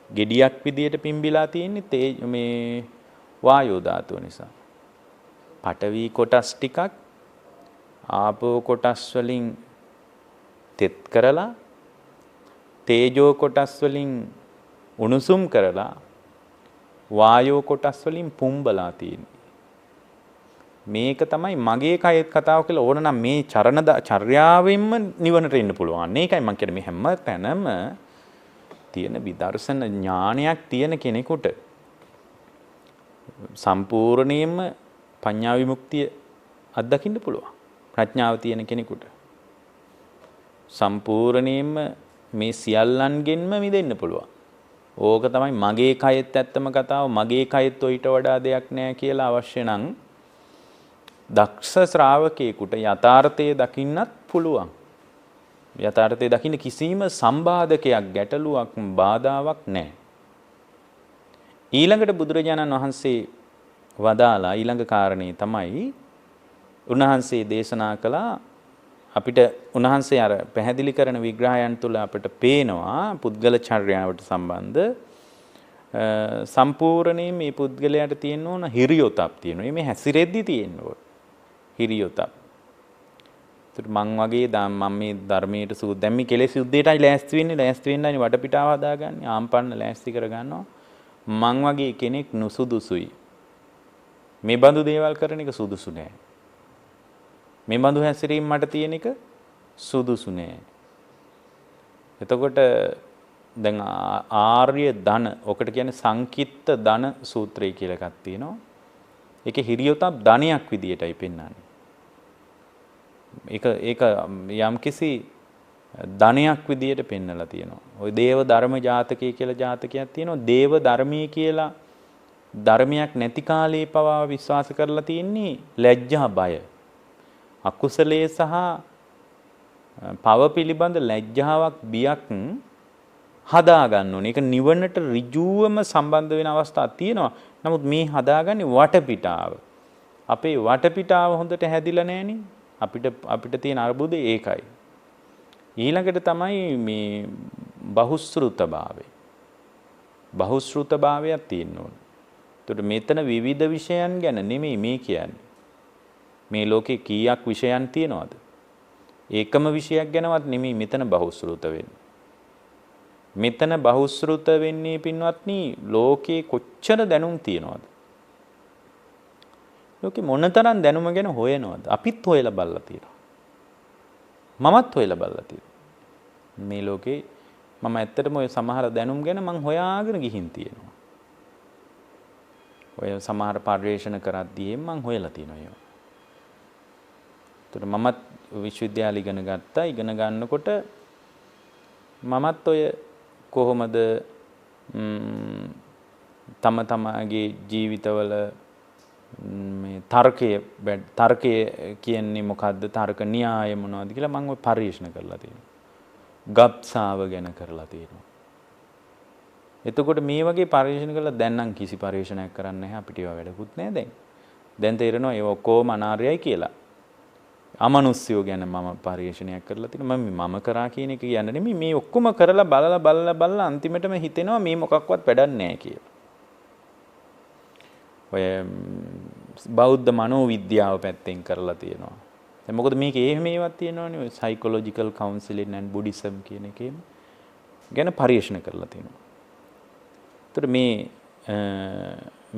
ගෙඩියක් විදියට පිම්බිලා තියෙන්නේ මේ වායෝ ධාතුව නිසා. පඨවි කොටස් ටිකක් ආපෝ කොටස් වලින් තෙත් කරලා තේජෝ කොටස් වලින් උණුසුම් කරලා වායෝ කොටස් වලින් පුම්බලා තියෙන්නේ. මේක තමයි මගේ කයෙත් කතාව කියලා ඕන නම් මේ චර්යාවෙන්ම නිවනට එන්න පුළුවන්. ඒකයි මම කියන්නේ මේ හැම තැනම තියෙන විදර්ශන ඥානයක් තියෙන කෙනෙකුට සම්පූර්ණයෙන්ම පඤ්ඤා විමුක්තිය අත්දකින්න පුළුවන්. ප්‍රඥාව තියෙන කෙනෙකුට සම්පූර්ණයෙන්ම මේ සියල්ලන්ගෙන්ම මිදෙන්න පුළුවන්. ඕක තමයි මගේ කයෙත් ඇත්තම කතාව. මගේ කයෙත් ඔయిత වඩා දෙයක් නෑ කියලා අවශ්‍ය නම් දක්ෂ ශ්‍රාවකයෙකුට යථාර්ථය දකින්නත් පුළුවන්. යථාර්ථය දකින්න කිසිම සම්බාධකයක්, ගැටලුවක්, බාධාවක් නැහැ. ඊළඟට බුදුරජාණන් වහන්සේ වදාලා ඊළඟ කාරණේ තමයි උන්වහන්සේ දේශනා කළා අපිට උන්වහන්සේ අර පැහැදිලි කරන විග්‍රහයන් තුළ අපිට පේනවා පුද්ගල චර්යාවට සම්බන්ධ සම්පූර්ණයෙන් මේ පුද්ගලයාට තියෙන ඕන හිරියොතක් තියෙනවා. මේ හැසිරෙද්දි තියෙන්න ඕන හිරියොතක්. ඒත් මං වගේ මම මේ ධර්මයට දැන් මේ කෙලෙස් යුද්ධයටයි ලෑස්ති වෙන්නයි වටපිටාව හදාගන්නේ. ආම්පන්න ලෑස්ති කරගන්නවා. මං වගේ කෙනෙක් නුසුදුසුයි. මේ බඳු දේවල් කරන එක සුදුසු නෑ. මේ බඳු හැසිරීම මට තියෙන එක සුදුසු නෑ. එතකොට දැන් ආර්ය ධන ඔකට කියන්නේ සංකිට්ත ධන සූත්‍රය කියලා එකක් තියෙනවා. ඒකේ හිරියොතප් ධනයක් විදියටයි පෙන්වන්නේ. ඒක යම්කිසි ධනයක් විදියට පෙන්වලා තියෙනවා. ওই දේව ධර්ම ජාතකය කියලා ජාතකයක් තියෙනවා. දේව ධර්මී කියලා ධර්මයක් නැති කාලේ පවා විශ්වාස කරලා තියෙන්නේ ලැජ්ජා බය. අකුසලයේ සහ පව පිළිබඳ ලැජ්ජාවක් බියක් හදා ගන්න ඕනේ. ඒක නිවනට ඍජුවම සම්බන්ධ වෙන අවස්ථා තියෙනවා. නමුත් මේ හදාගන්නේ වටපිටාව. අපේ වටපිටාව හොඳට හැදිලා නැහෙනේ. අපිට තියෙන අර්බුදේ ඒකයි. ඊළඟට තමයි මේ බහුශ්‍රූතභාවය. බහුශ්‍රූතභාවයක් තියෙන්න ඕනේ. එතකොට මෙතන විවිධ විෂයන් ගැන නෙමෙයි මේ කියන්නේ. මේ ලෝකේ කීයක් විෂයන් තියනවද? ඒකම විෂයක් ගැනවත් නෙමෙයි මෙතන බහුශ්‍රූත වෙන්නේ. මෙතන බහුශ්‍රූත වෙන්නේ පින්වත්නි ලෝකේ කොච්චර දැනුම් තියනවද? ලෝකේ මොනතරම් දැනුම ගැන හොයනවද? අපිත් හොයලා බලලා තියෙනවා. මමත් හොයලා බලලා තියෙනවා. මේ ලෝකේ මම ඇත්තටම ඔය සමහර දැනුම් ගැන මං හොයාගෙන ගිහින් තියෙනවා. ඔය සමහර පරිශ්‍රණ කරද්දී මං හොයලා තියෙනවා ඒවා. ඒතර මමත් විශ්වවිද්‍යාලය ඉගෙන ගත්තා. ඉගෙන ගන්නකොට මමත් ඔය කොහොමද තම තමාගේ ජීවිතවල මේ තර්කය කියන්නේ මොකද්ද? තර්ක න්‍යාය මොනවද කියලා මම ඔය පරිශන කරලා තියෙනවා. ගබ්සාව ගැන කරලා තියෙනවා. එතකොට මේ වගේ පරිශන කරලා දැන් නම් කිසි පරිශනයක් කරන්න නැහැ. අපිට ඒවා වැඩකුත් නැහැ දැන්. දැන් තේරෙනවා ඒව ඔක්කොම අනාර්යයි කියලා. අමනුෂ්‍යෝ ගැන මම පරිශනයක් කරලා තිනවා. මම කරා කියන එක කියන්නේ නෙමෙයි. මේ ඔක්කොම කරලා බලලා අන්තිමටම හිතෙනවා මේ මොකක්වත් වැඩක් නැහැ කියලා. ඔය බෞද්ධ මනෝවිද්‍යාව පැත්තෙන් කරලා තියෙනවා. දැන් මොකද මේකේ එහෙම ඒවත් තියෙනවනේ ඔය සයිකොලොජිකල් කවුන්සලින් ඇන්ඩ් බුද්දිසම් කියන එකේම ගැන පරිශන කරලා තියෙනවා. ඒතර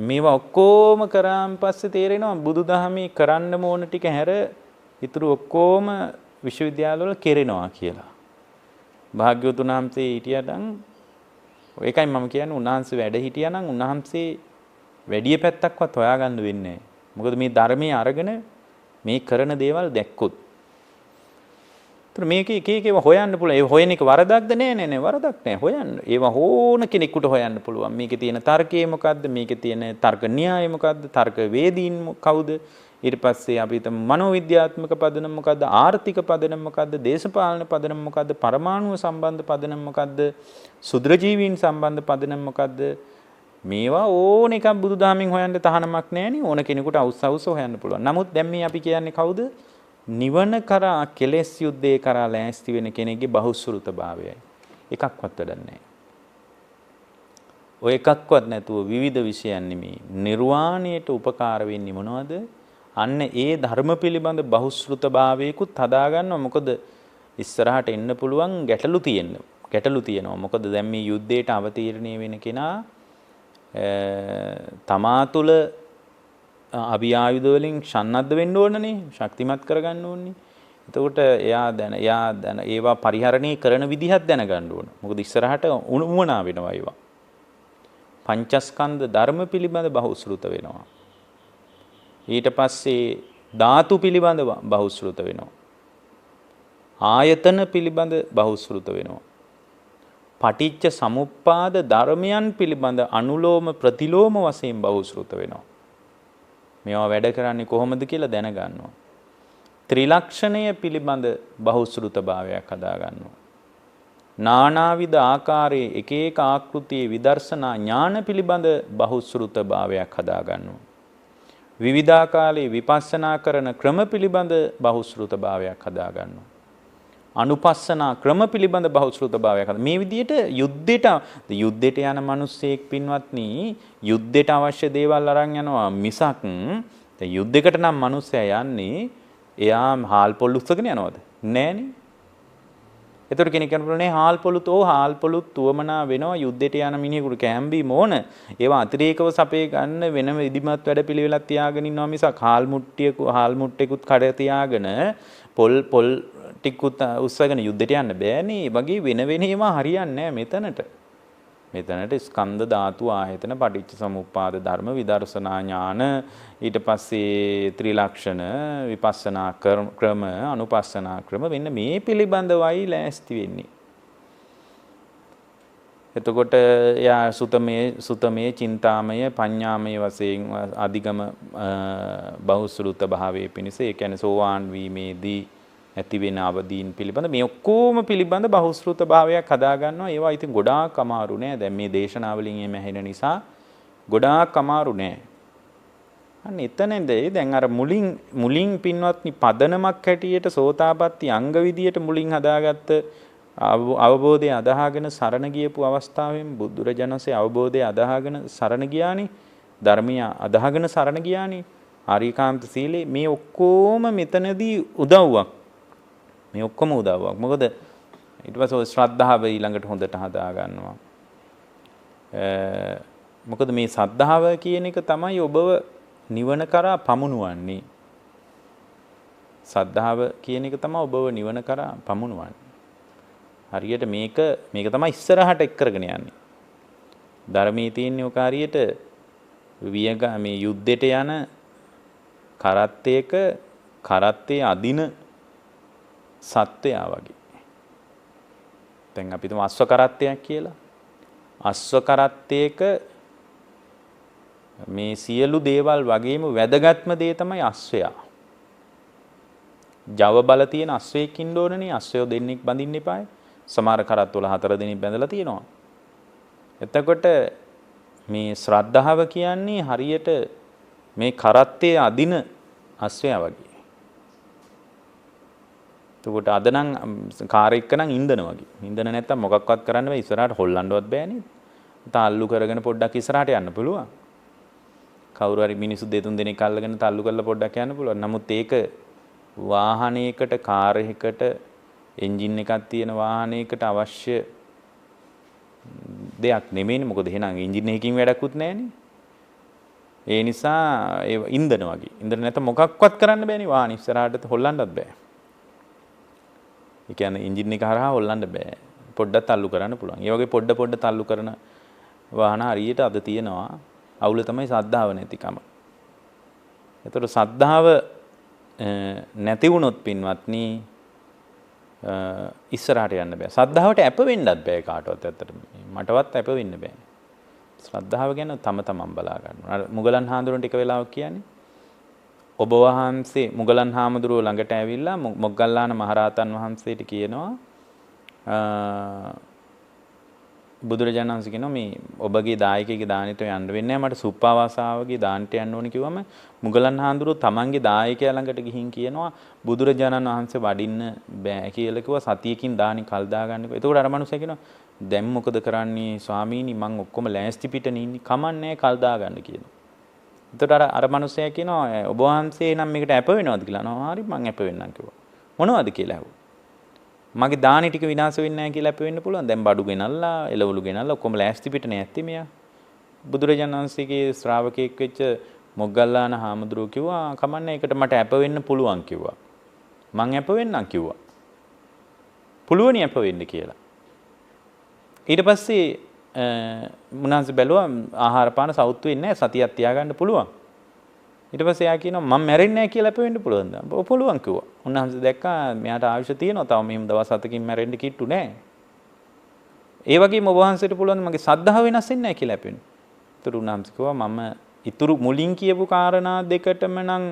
මේවා ඔක්කොම කරාන් පස්සේ තේරෙනවා බුදුදහමේ කරන්න ඕන ටික හැර ඉතුරු ඔක්කොම විශ්වවිද්‍යාලවල කෙරෙනවා කියලා. භාග්‍යවතුන් වහන්සේ හිටියනම් ඒකයි මම කියන්නේ උන්වහන්සේ වැඩ හිටියානම් උන්වහන්සේ වැඩි පැත්තක්වත් හොයාගන්න වෙන්නේ නැහැ. මොකද මේ ධර්මයේ අරගෙන මේ කරන දේවල් දැක්කොත්. ඒතර මේක එක ඒවා හොයන්න පුළුවන්. ඒ හොයන එක වරදක්ද? නෑ වරදක් නෑ. හොයන්න. ඒවා ඕන කෙනෙකුට හොයන්න පුළුවන්. මේකේ තියෙන තර්කය මොකද්ද? මේකේ තියෙන තර්ක න්‍යාය මොකද්ද? තර්ක වේදීන් කවුද? ඊට පස්සේ අපි හිතමු මනෝවිද්‍යාත්මක පදනම මොකද්ද? ආර්ථික පදනම මොකද්ද? දේශපාලන පදනම මොකද්ද? පරමාණු සම්බන්ධ පදනම මොකද්ද? සුද්‍රජීවීන් සම්බන්ධ පදනම මොකද්ද? මේවා ඕන එකක් බුදුදහමින් හොයන්න තහනමක් නැහෙනි. ඕන කෙනෙකුට අවුස් හොයන්න පුළුවන්. නමුත් දැන් මේ අපි කියන්නේ කවුද? නිවන කරා කෙලෙස් යුද්ධේ කරා ලෑස්ති වෙන කෙනෙක්ගේ බහුශ්‍රූතභාවයයි. එකක්වත් වැඩක් නැහැ. ඔය එකක්වත් නැතුව විවිධ විෂයන් නෙමේ. නිර්වාණයට උපකාර වෙන්නේ මොනවද? අන්න ඒ ධර්ම පිළිබඳ බහුශ්‍රූතභාවයකුත් හදා ගන්නවා. මොකද ඉස්සරහට එන්න පුළුවන් ගැටලු තියෙනවා. මොකද දැන් මේ යුද්ධයට අවතීර්ණය වෙන කෙනා තමා තුළ අභිආයුධ වලින් සන්නද්ධ වෙන්න ඕනනේ, ශක්තිමත් කරගන්න ඕනේ. එතකොට එයා ඒවා පරිහරණය කරන විදිහක් දැනගන්න ඕන. මොකද ඉස්සරහට උවමනා වෙනවා ඒවා. පංචස්කන්ධ ධර්ම පිළිබඳ බහුශ්‍රූත වෙනවා. ඊට පස්සේ ධාතු පිළිබඳ බහුශ්‍රූත වෙනවා. ආයතන පිළිබඳ බහුශ්‍රූත වෙනවා. පටිච්ච සමුප්පාද ධර්මයන් පිළිබඳ අනුලෝම ප්‍රතිලෝම වශයෙන් බහුශ්‍රූත වෙනවා. මේවා වැඩ කරන්නේ කොහොමද කියලා දැනගන්නවා. ත්‍රිලක්ෂණය පිළිබඳ බහුශ්‍රෘතභාවයක් හදා ගන්නවා. නානාවිධ ආකාරයේ එක එක ආකෘතියේ විදර්ශනා ඥාන පිළිබඳ බහුශ්‍රෘතභාවයක් හදා ගන්නවා. විවිධාකාරයේ විපස්සනා කරන ක්‍රම පිළිබඳ බහුශ්‍රෘතභාවයක් හදා ගන්නවා. අනුපස්සනා ක්‍රම පිළිබඳ බහුශ්‍රෘතභාවයක් හදා. මේ විදිහට යුද්ධයට යන මිනිස්සෙක් පින්වත්නි යුද්ධයට අවශ්‍ය දේවල් අරන් යනවා මිසක් යුද්ධයකට නම් මිනිස්සයා යන්නේ එයා හාල් පොල් උස්සගෙන යනවද? නෑනේ. එතකොට කෙනෙක් කියනනේ හාල් පොළුත් තුවමනා වෙනවා යුද්ධයට යන මිනිහෙකුට කැම්බීම ඕන. ඒවා අතිරේකව සපේ ගන්න වෙනම ඉදිමත් වැඩ පිළිවෙලක් තියාගෙන ඉන්නවා මිසක් හාල් මුට්ටෙකුත් කඩ තියාගෙන පොල් ටිකුත් උස්සගෙන යුද්ධයට යන්න බෑනේ. ඒ වගේ වෙන ඒවා හරියන්නේ නෑ මෙතනට. මෙතනට ස්කන්ධ ධාතු ආයතන පටිච්ච සමුප්පාද ධර්ම විදර්ශනා ඥාන ඊට පස්සේ ත්‍රිලක්ෂණ විපස්සනා ක්‍රම අනුපස්සනා ක්‍රම වෙන්න මේ පිළිබඳවයි ලෑස්ති වෙන්නේ. එතකොට යා සුතමේ චින්තාමය පඤ්ඤාමය වශයෙන් අධිගම බහුශ්‍රූත භාවයේ පිණිස ඒ කියන්නේ සෝවාන් වීමේදී ඇති වෙන අවදීන් පිළිබඳ මේ ඔක්කොම පිළිබඳ බහුශ්‍රූත භාවයක් හදා ගන්නවා. ඒවා ඉතින් ගොඩාක් අමාරු නෑ. දැන් මේ දේශනාවලින් එමෙ ඇහෙන නිසා ගොඩාක් අමාරු නෑ. අන්න එතනදී දැන් අර මුලින් පින්වත්නි පදනමක් හැටියට සෝතාපට්ටි අංග විදියට මුලින් හදාගත්ත අවබෝධය අදහාගෙන සරණ ගියපු අවස්ථාවෙන් බුදුරජාණන්සේ අවබෝධය අදහාගෙන සරණ ගියානි. ධර්මය අදහාගෙන සරණ ගියානි. ආරිකාන්ත සීලේ මේ ඔක්කොම මෙතනදී උදව්වක්. මේ ඔක්කොම උදව්වක්. මොකද ඊට පස්සේ ශ්‍රද්ධාව ඊළඟට හොඳට හදා ගන්නවා. මොකද මේ සද්ධාව කියන එක තමයි ඔබව නිවන කරා පමුණුවන්නේ. සද්ධාව කියන එක තමයි ඔබව නිවන කරා පමුණුවන්නේ. හරියට මේක තමයි ඉස්සරහට එක් කරගෙන යන්නේ. ධර්මයේ තියෙන ඔක හරියට මේ යුද්ධයට යන කරත්තේ අදින සත්වයා වගේ. දැන් අපි තුමු අශ්ව කරත්තයක් කියලා. අශ්ව කරත්තයක මේ සියලු දේවල් වගේම වැදගත්ම දේ තමයි අශ්වයා. ජව බල තියෙන අශ්වයෙක් ඉන්න ඕනනේ. අශ්වයෝ දෙන්නෙක් බඳින්න එපායි. සමහර කරත්තවල 4 දෙනෙක් බැඳලා තියෙනවා. එතකොට මේ ශ්‍රද්ධාව කියන්නේ හරියට මේ කරත්තේ අදින අශ්වයා වගේ. එතකොට අද නම් කාර් එක නම් ඉන්ධන වගේ. ඉන්ධන නැත්තම් මොකක්වත් කරන්න බෑ. ඉස්සරහට හොල්ලන්නවත් බෑ නේද? තාල්ලු කරගෙන පොඩ්ඩක් ඉස්සරහට යන්න පුළුවන්. කවුරු හරි මිනිස්සු දෙතුන් දෙනෙක් අල්ලගෙන තල්ලු කරලා පොඩ්ඩක් යන්න පුළුවන්. නමුත් ඒක වාහනයකට කාර් එකකට එන්ජින් එකක් තියෙන වාහනයකට අවශ්‍ය දෙයක් නෙමෙයිනේ. මොකද එහෙනම් එන්ජින් එකකින් වැඩකුත් නැහැනේ. ඒ නිසා ඒ ඉන්ධන වගේ. ඉන්ධන නැත්නම් මොකක්වත් කරන්න බෑනේ. වාහන ඉස්සරහට හොල්ලන්නත් බෑ. ඒ කියන්නේ එන්ජින් එක හරහා හොල්ලන්න බෑ. පොඩ්ඩක් තල්ලු කරන්න පුළුවන්. ඒ වගේ පොඩ තල්ලු කරන වාහන හරියට අද තියෙනවා. අවුල තමයි සද්ධාව නැතිකම. ඒතර සද්ධාව නැති වුණොත් පින්වත්නි ඉස්සරහට යන්න බෑ. සද්ධාවට ඇප වෙන්නත් බෑ කාටවත් ඇත්තටම. මටවත් ඇප වෙන්න බෑ. ශ්‍රද්ධාව ගැන තමන් බලා ගන්නවා. අර මුගලන් හාමුදුරුවෝ ටික වෙලාවක් කියන්නේ ඔබ වහන්සේ මුගලන් හාමුදුරුවෝ ළඟට ඇවිල්ලා මොග්ගල්ලාන මහරහතන් වහන්සේට කියනවා බුදුරජාණන් වහන්සේ කියනවා මේ ඔබගේ දායකයෙක්ගේ දානෙට යන්න වෙන්නේ නැහැ. මට සුප්පාවාසාවගේ දානට යන්න ඕනේ කිව්වම මුගලන් හාමුදුරුවෝ තමන්ගේ දායකයා ළඟට ගිහින් කියනවා බුදුරජාණන් වහන්සේ වඩින්න බෑ කියලා කිව්වා. සතියකින් දානි කල් දාගන්නකෝ. එතකොට අර මනුස්සයා කියනවා දැන් මොකද කරන්නේ ස්වාමීනි මං ඔක්කොම ලෑස්ති පිටනේ ඉන්නේ. කමන්නේ කල් දාගන්න කියනවා. එතකොට අර මනුස්සයා කියනවා ඔබ වහන්සේ නම් මේකට ඇප වෙනවද කියලා. නෝ හරි මං ඇප වෙන්නම් කිව්වා. මොනවද කියලා ඇහුවා. මගේ දානි ටික විනාශ වෙන්නේ නැහැ කියලා ඇප වෙන්න පුළුවන්. දැන් බඩු ගෙනල්ලා එළවලු ගෙනල්ලා ඔක්කොම ලෑස්ති පිට නැත්තේ මෙයා. බුදුරජාණන් වහන්සේගේ ශ්‍රාවකෙක් වෙච්ච මොග්ගල්ලාන හාමුදුරුවෝ කිව්වා කමන්නේ ඒකට මට ඇප වෙන්න පුළුවන් කිව්වා. මං ඇප වෙන්නම් කිව්වා. පුළුවනි ඇප වෙන්න කියලා. ඊට පස්සේ මුනාස් බැලුවා ආහාර පාන සවුත් වෙන්නේ නැහැ සතියක් තියාගන්න පුළුවන්. ඊට පස්සේ එයා කියනවා මම මැරෙන්නේ නැහැ කියලා අප වෙන්න පුළුවන්ද? ඔව් පුළුවන් කිව්වා. උන්වහන්සේ දැක්කා මෙයාට ආයුෂ තියෙනවා. තව මෙහෙම දවස් 7කින් මැරෙන්න කිට්ටු නැහැ. ඒ වගේම ඔබ වහන්සේට පුළුවන් මගේ සද්ධාව වෙනස් වෙන්නේ නැහැ කියලා අපෙන්න. ඒතර උන්වහන්සේ කිව්වා මම ඉතුරු මුලින් කියපු කාරණා දෙකටම නම්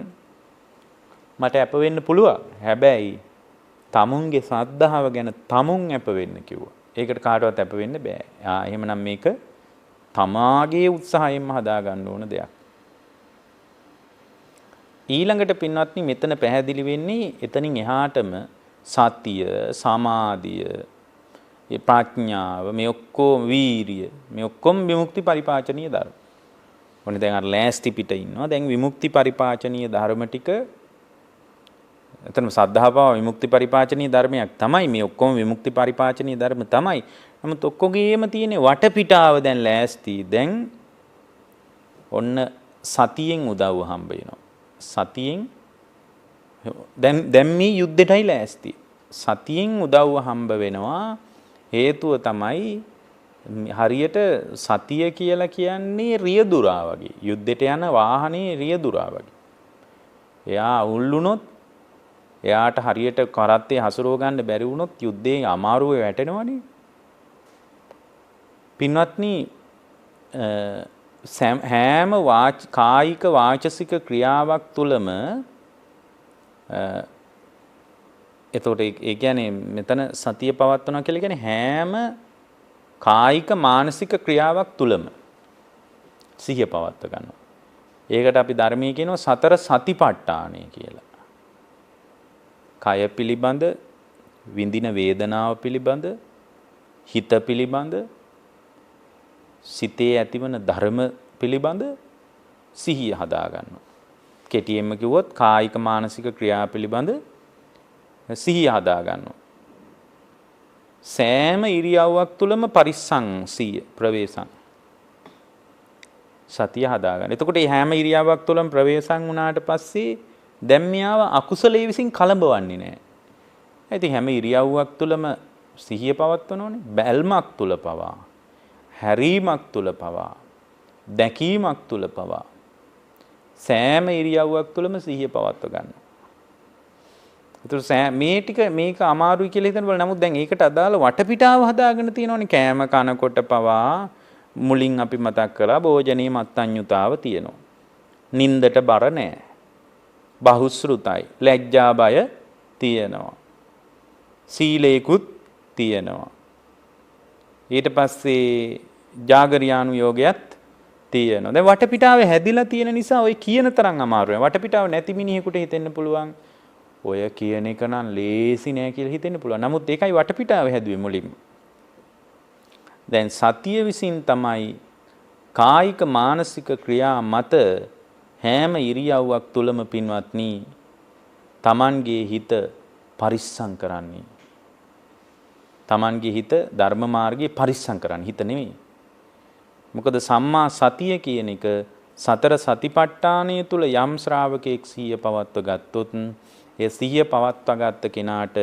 මට අප වෙන්න පුළුවන්. හැබැයි තමුන්ගේ ශ්‍රද්ධාව ගැන තමුන් අප වෙන්න කිව්වා. ඒකට කාටවත් අප වෙන්න බෑ. එහෙමනම් මේක තමාගේ උත්සාහයෙන්ම හදා ගන්න ඕන දෙයක්. ඊළඟට පින්වත්නි මෙතන පැහැදිලි වෙන්නේ එතනින් එහාටම සතිය, සමාධිය, ප්‍රඥාව, මේ ඔක්කොම වීරිය, මේ ඔක්කොම විමුක්ති පරිපාචනීය ධර්ම. ඔන්න දැන් අර ලෑස්ති පිට ඉන්නවා. දැන් විමුක්ති පරිපාචනීය ධර්ම ටික එතනම සද්ධාව විමුක්ති පරිපාචනීය ධර්මයක් තමයි. මේ ඔක්කොම විමුක්ති පරිපාචනීය ධර්ම තමයි. නමුත් ඔක්කොගේම තියෙන වටපිටාව දැන් ලෑස්ති. දැන් ඔන්න සතියෙන් උදව්ව හම්බ වෙනවා. සතියෙන් දැන් මේ යුද්ධෙටයි ලෑස්ති. සතියෙන් උදව්ව හම්බ වෙනවා. හේතුව තමයි හරියට සතිය කියලා කියන්නේ රියදුරා වගේ. යුද්ධෙට යන වාහනේ රියදුරා වගේ. එයා උල්ලුනොත් එයාට හරියට කරත්තේ හසුරව ගන්න බැරි වුණොත් යුද්ධේ අමාරුවේ වැටෙනවනේ. පින්වත්නි හැම කායික වාචසික ක්‍රියාවක් තුළම එතකොට ඒ කියන්නේ මෙතන සතිය පවත්වනවා කියලා කියන්නේ හැම කායික මානසික ක්‍රියාවක් තුළම සිහිය පවත්ව ගන්නවා. ඒකට අපි ධර්මයේ කියනවා සතර සතිපට්ඨානය කියලා. කය පිළිබඳ, විඳින වේදනාව පිළිබඳ, හිත පිළිබඳ, සිතේ ඇතිවන ධර්ම පිළිබඳ සිහිය හදා ගන්නවා. කෙටියෙන්ම කිව්වොත් කායික මානසික ක්‍රියා පිළිබඳ සිහිය හදා ගන්නවා. සෑම ඉරියව්වක් තුළම පරිස්සං සිහිය ප්‍රවේශං සතිය හදා ගන්න. එතකොට මේ හැම ඉරියව්වක් තුළම ප්‍රවේශං වුණාට පස්සේ දැන් මෙයාව අකුසලයේ විසින් කලඹවන්නේ නැහැ. ඉතින් හැම ඉරියව්වක් තුළම සිහිය පවත්වනෝනේ. බැල්මක් තුල පවා, හැරීමක් තුල පවා, දැකීමක් තුල පවා සෑම ඉරියව්වක් තුළම සිහිය පවත්ව ගන්න. ඒතර මේ ටික මේක අමාරුයි කියලා හිතන බල. නමුත් දැන් ඒකට අදාළ වටපිටාව හදාගෙන තියෙනවනේ. කෑම කනකොට පවා මුලින් අපි මතක් කළා භෝජනීය මත්ඤ්‍යතාව තියෙනවා. නින්දට බර නැහැ. බහුශෘතයි. ලැජ්ජා බය තියෙනවා. සීලේකුත් තියෙනවා. ඊට පස්සේ ජාගරියානු යෝගයත් තියෙනවා. දැන් වටපිටාවේ හැදිලා තියෙන නිසා ඔය කියන තරම් අමාරු නෑ. වටපිටාව නැති මිනිහෙකුට හිතෙන්න පුළුවන් ඔය කියන එක නම් ලේසි නෑ කියලා හිතෙන්න පුළුවන්. නමුත් ඒකයි වටපිටාව හැදුවේ මුලින්ම. දැන් සතිය විසින් තමයි කායික මානසික ක්‍රියා මත හැම ඉරියව්වක් තුලම පින්වත්නි Tamanගේ හිත පරිස්සම් කරන්නේ. Tamanගේ හිත ධර්ම මාර්ගයේ පරිස්සම් කරන්නේ. හිත නෙමෙයි. මොකද සම්මා සතිය කියන එක සතර සතිපට්ඨානය තුල යම් ශ්‍රාවකෙක් සිහිය පවත්ව ගත්තොත් ඒ සිහිය පවත්වා ගත්ත කෙනාට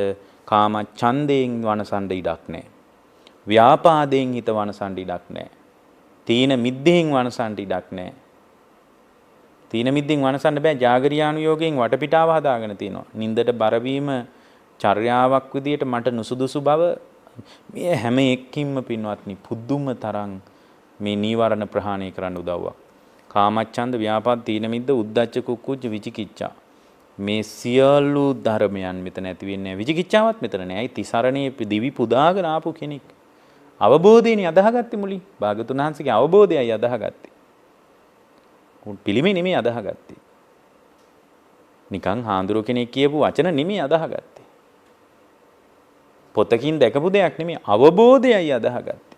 කාම ඡන්දයෙන් වනසන්න ඉඩක් නැහැ. ව්‍යාපාදයෙන් හිත වනසන්න ඉඩක් නැහැ. තීන මිද්දෙන් වනසන්න ඉඩක් නැහැ. තීන මිද්දෙන් වනසන්න බෑ. ජාගරියානු යෝගයෙන් වටපිටාව හදාගෙන තිනවා. නින්දට බර වීම චර්යාවක් විදියට මට නුසුදුසු බව මේ හැම එක්කින්ම පින්වත්නි පුදුම තරම් මේ නීවරණ ප්‍රහාණය කරන්න උදව්වක්. කාමච්ඡන්ද, ව්‍යාපාද, තීන මිද්ද, උද්ධච්ච, කුක්කුච්ච, විචිකිච්ඡා. මේ සියලු ධර්මයන් මෙතන ඇති වෙන්නේ නැහැ. විචිකිච්ඡාවත් මෙතන නැහැ. ඒ තිසරණේ දිවි පුදාගෙන ආපු කෙනෙක්. අවබෝධයනේ අදහගත්තේ මුලින්. භාගතුන් වහන්සේගේ අවබෝධයයි අදහගත්තේ. පිළිමේ නෙමෙයි අදහගත්තේ. නිකන් හාඳුරු කෙනෙක් කියපු වචන නෙමෙයි අදහගත්තේ. පොතකින් දැකපු දෙයක් නෙමෙයි අවබෝධයයි අදහගත්තේ.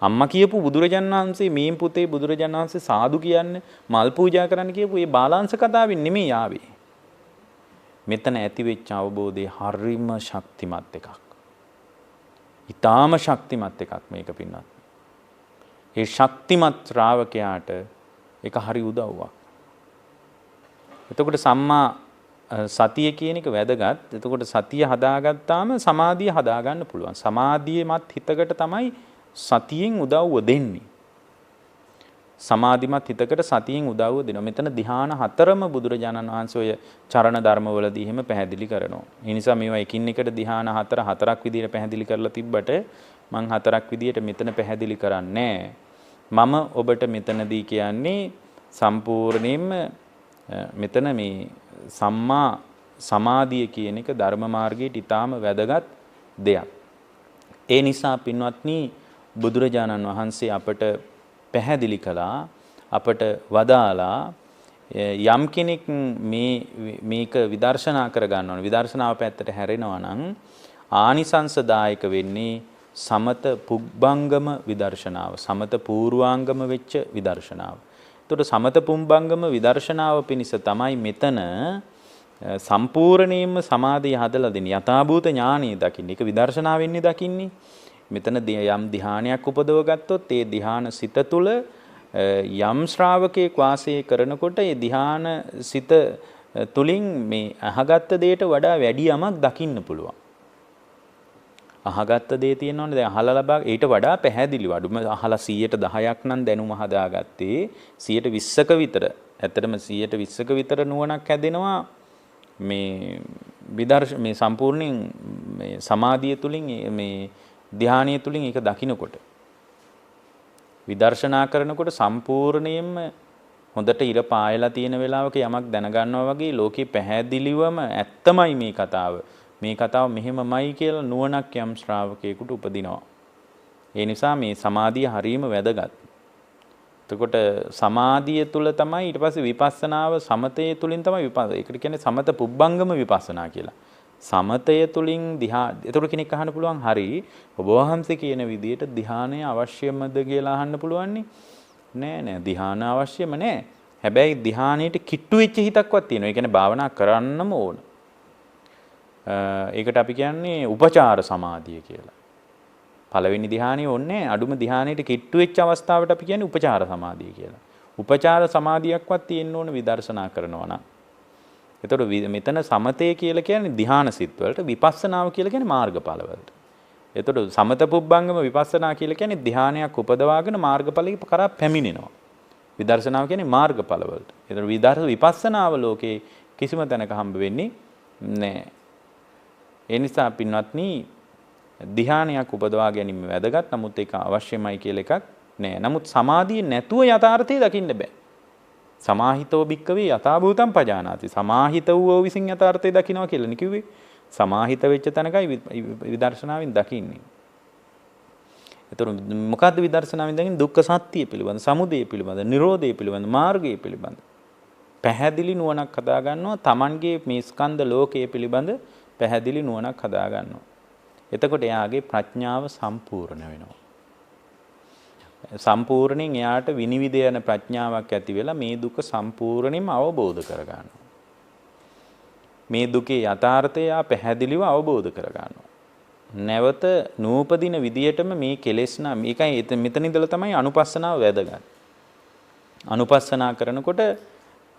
අම්මා කියපු බුදුරජාණන් වහන්සේ මේ පුතේ බුදුරජාණන් වහන්සේ සාදු කියන්නේ මල් පූජා කරන්න කියපු මේ බාලාංශ කතාවෙන් නෙමෙයි ආවේ. මෙතන ඇති වෙච්ච අවබෝධය හරිම ශක්තිමත් එකක්. ඊටාම ශක්තිමත් එකක් මේක පින්නත්. ඒ ශක්තිමත් ශ්‍රාවකයාට ඒක හරි උදව්වක්. එතකොට සම්මා සතිය කියන එක වැදගත්. එතකොට සතිය හදාගත්තාම සමාධිය හදාගන්න පුළුවන්. සමාධියමත් හිතකට තමයි සතියෙන් උදව්ව දෙන්නේ. සමාධිමත් හිතකට සතියෙන් උදව්ව දෙනවා. මෙතන ධ්‍යාන හතරම බුදුරජාණන් වහන්සේ ඔය චරණ ධර්මවලදී එහෙම පැහැදිලි කරනවා. ඒ නිසා මේවා එකින් එකට ධ්‍යාන හතරක් විදියට පැහැදිලි කරලා තිබ්බට මම හතරක් විදියට මෙතන පැහැදිලි කරන්නේ මම ඔබට මෙතනදී කියන්නේ සම්පූර්ණයෙන්ම මෙතන මේ සම්මා සමාධිය කියන එක ධර්ම මාර්ගයට ඊටාම වැදගත් දෙයක්. ඒ නිසා පින්වත්නි බුදුරජාණන් වහන්සේ අපට පැහැදිලි කළා අපට වදාලා යම් කෙනෙක් මේක විදර්ශනා කර ගන්න ඕන විදර්ශනාව පැත්තට හැරෙනවා නම් ආනිසංසදායක වෙන්නේ සමත පුබ්බංගම විදර්ශනාව සමත පූර්වාංගම වෙච්ච විදර්ශනාව. එතකොට සමත පුබ්බංගම විදර්ශනාව පිණිස තමයි මෙතන සම්පූර්ණයෙන්ම සමාධිය හදලා දෙන්නේ යථාභූත ඥානිය දකින්න. ඒක විදර්ශනාවෙන්නේ දකින්නේ. මෙතන යම් ධානයක් උපදව ගත්තොත් ඒ ධාන සිත තුළ යම් ශ්‍රාවකයෙක් වාසය කරනකොට ඒ ධාන සිත තුලින් මේ අහගත්ත දෙයට වඩා වැඩි යමක් දකින්න පුළුවන්. අහගත්ත දේ තියෙනවනේ දැන් අහලා ලබා ඊට වඩා පැහැදිලිව අඩුම අහලා 110ක් නම් දැනුම හදාගත්තේ 120ක විතර. ඇත්තටම 120ක විතර නුවණක් හැදෙනවා මේ සම්පූර්ණයෙන් මේ සමාධිය තුලින් මේ ධානය තුලින් ඒක දකින්නකොට විදර්ශනා කරනකොට සම්පූර්ණයෙන්ම හොඳට ඉර පායලා තියෙන වෙලාවක යමක් දැනගන්නවා වගේ ලෝකේ පැහැදිලිවම ඇත්තමයි මේ කතාව. මේ කතාව මෙහෙමමයි කියලා නුවණක් යම් ශ්‍රාවකයෙකුට උපදිනවා. ඒ නිසා මේ සමාධිය හරීම වැදගත්. එතකොට සමාධිය තුල තමයි ඊට පස්සේ විපස්සනාව සමතය තුලින් තමයි ඒකට කියන්නේ සමත පුබ්බංගම විපස්සනා කියලා. සමතය තුලින් එතකොට කෙනෙක් අහන්න පුළුවන් හරි ඔබ වහන්සේ කියන විදිහට ධානය අවශ්‍යමද කියලා අහන්න පුළුවන් නෑ ධානය අවශ්‍යම නෑ. හැබැයි ධානයට කිට්ටු වෙච්ච හිතක්වත් තියෙනවා. ඒ කියන්නේ භාවනා කරන්නම ඕන. ඒකට අපි කියන්නේ උපචාර සමාධිය කියලා. පළවෙනි ධානය ඕනේ අඩුම ධානයට කිට්ටු වෙච්ච අවස්ථාවට අපි කියන්නේ උපචාර සමාධිය කියලා. උපචාර සමාධියක්වත් තියෙන්න ඕන විදර්ශනා කරනවා නම්. එතකොට මෙතන සමතය කියලා කියන්නේ ධාන සිත් වලට විපස්සනාව කියලා කියන්නේ මාර්ගඵල වලට. එතකොට සමත පුබ්බංගම විපස්සනා කියලා කියන්නේ ධානයක් උපදවාගෙන මාර්ගඵලෙ කරා පැමිණෙනවා. විදර්ශනාව කියන්නේ මාර්ගඵල වලට. එතකොට විපස්සනාව ලෝකේ කිසිම තැනක හම්බ වෙන්නේ නැහැ. ඒ නිසා පින්වත්නි ධානයක් උපදවා ගැනීම වැදගත්. නමුත් ඒක අවශ්‍යමයි කියලා එකක් නෑ. නමුත් සමාධිය නැතුව යථාර්ථය දකින්න බෑ. සමාහිතව භික්කවේ යථාභූතං පජානාති. සමාහිත වූ විසින් යථාර්ථය දකින්නවා කියලා නේ කිව්වේ. සමාහිත වෙච්ච තැනකයි විදර්ශනාවෙන් දකින්නේ. එතකොට මොකද්ද විදර්ශනාවෙන් දකින්නේ? දුක්ඛ සත්‍ය පිළිබඳ, සමුදය පිළිබඳ, නිරෝධය පිළිබඳ, මාර්ගය පිළිබඳ පැහැදිලි නුවණක් හදා ගන්නවා. Tamanගේ මේ ස්කන්ධ ලෝකයේ පිළිබඳ පැහැදිලි නුවණක් හදා ගන්නවා. එතකොට එයාගේ ප්‍රඥාව සම්පූර්ණ වෙනවා. සම්පූර්ණයෙන් එයාට විනිවිද යන ප්‍රඥාවක් ඇති වෙලා මේ දුක සම්පූර්ණයෙන්ම අවබෝධ කර ගන්නවා. මේ දුකේ යථාර්ථය පැහැදිලිව අවබෝධ කර ගන්නවා. නැවත නූපදින විදියටම මේ කෙලෙස් නම් මේකයි මෙතන ඉඳලා තමයි අනුපස්සනාව වැදගත්. අනුපස්සනා කරනකොට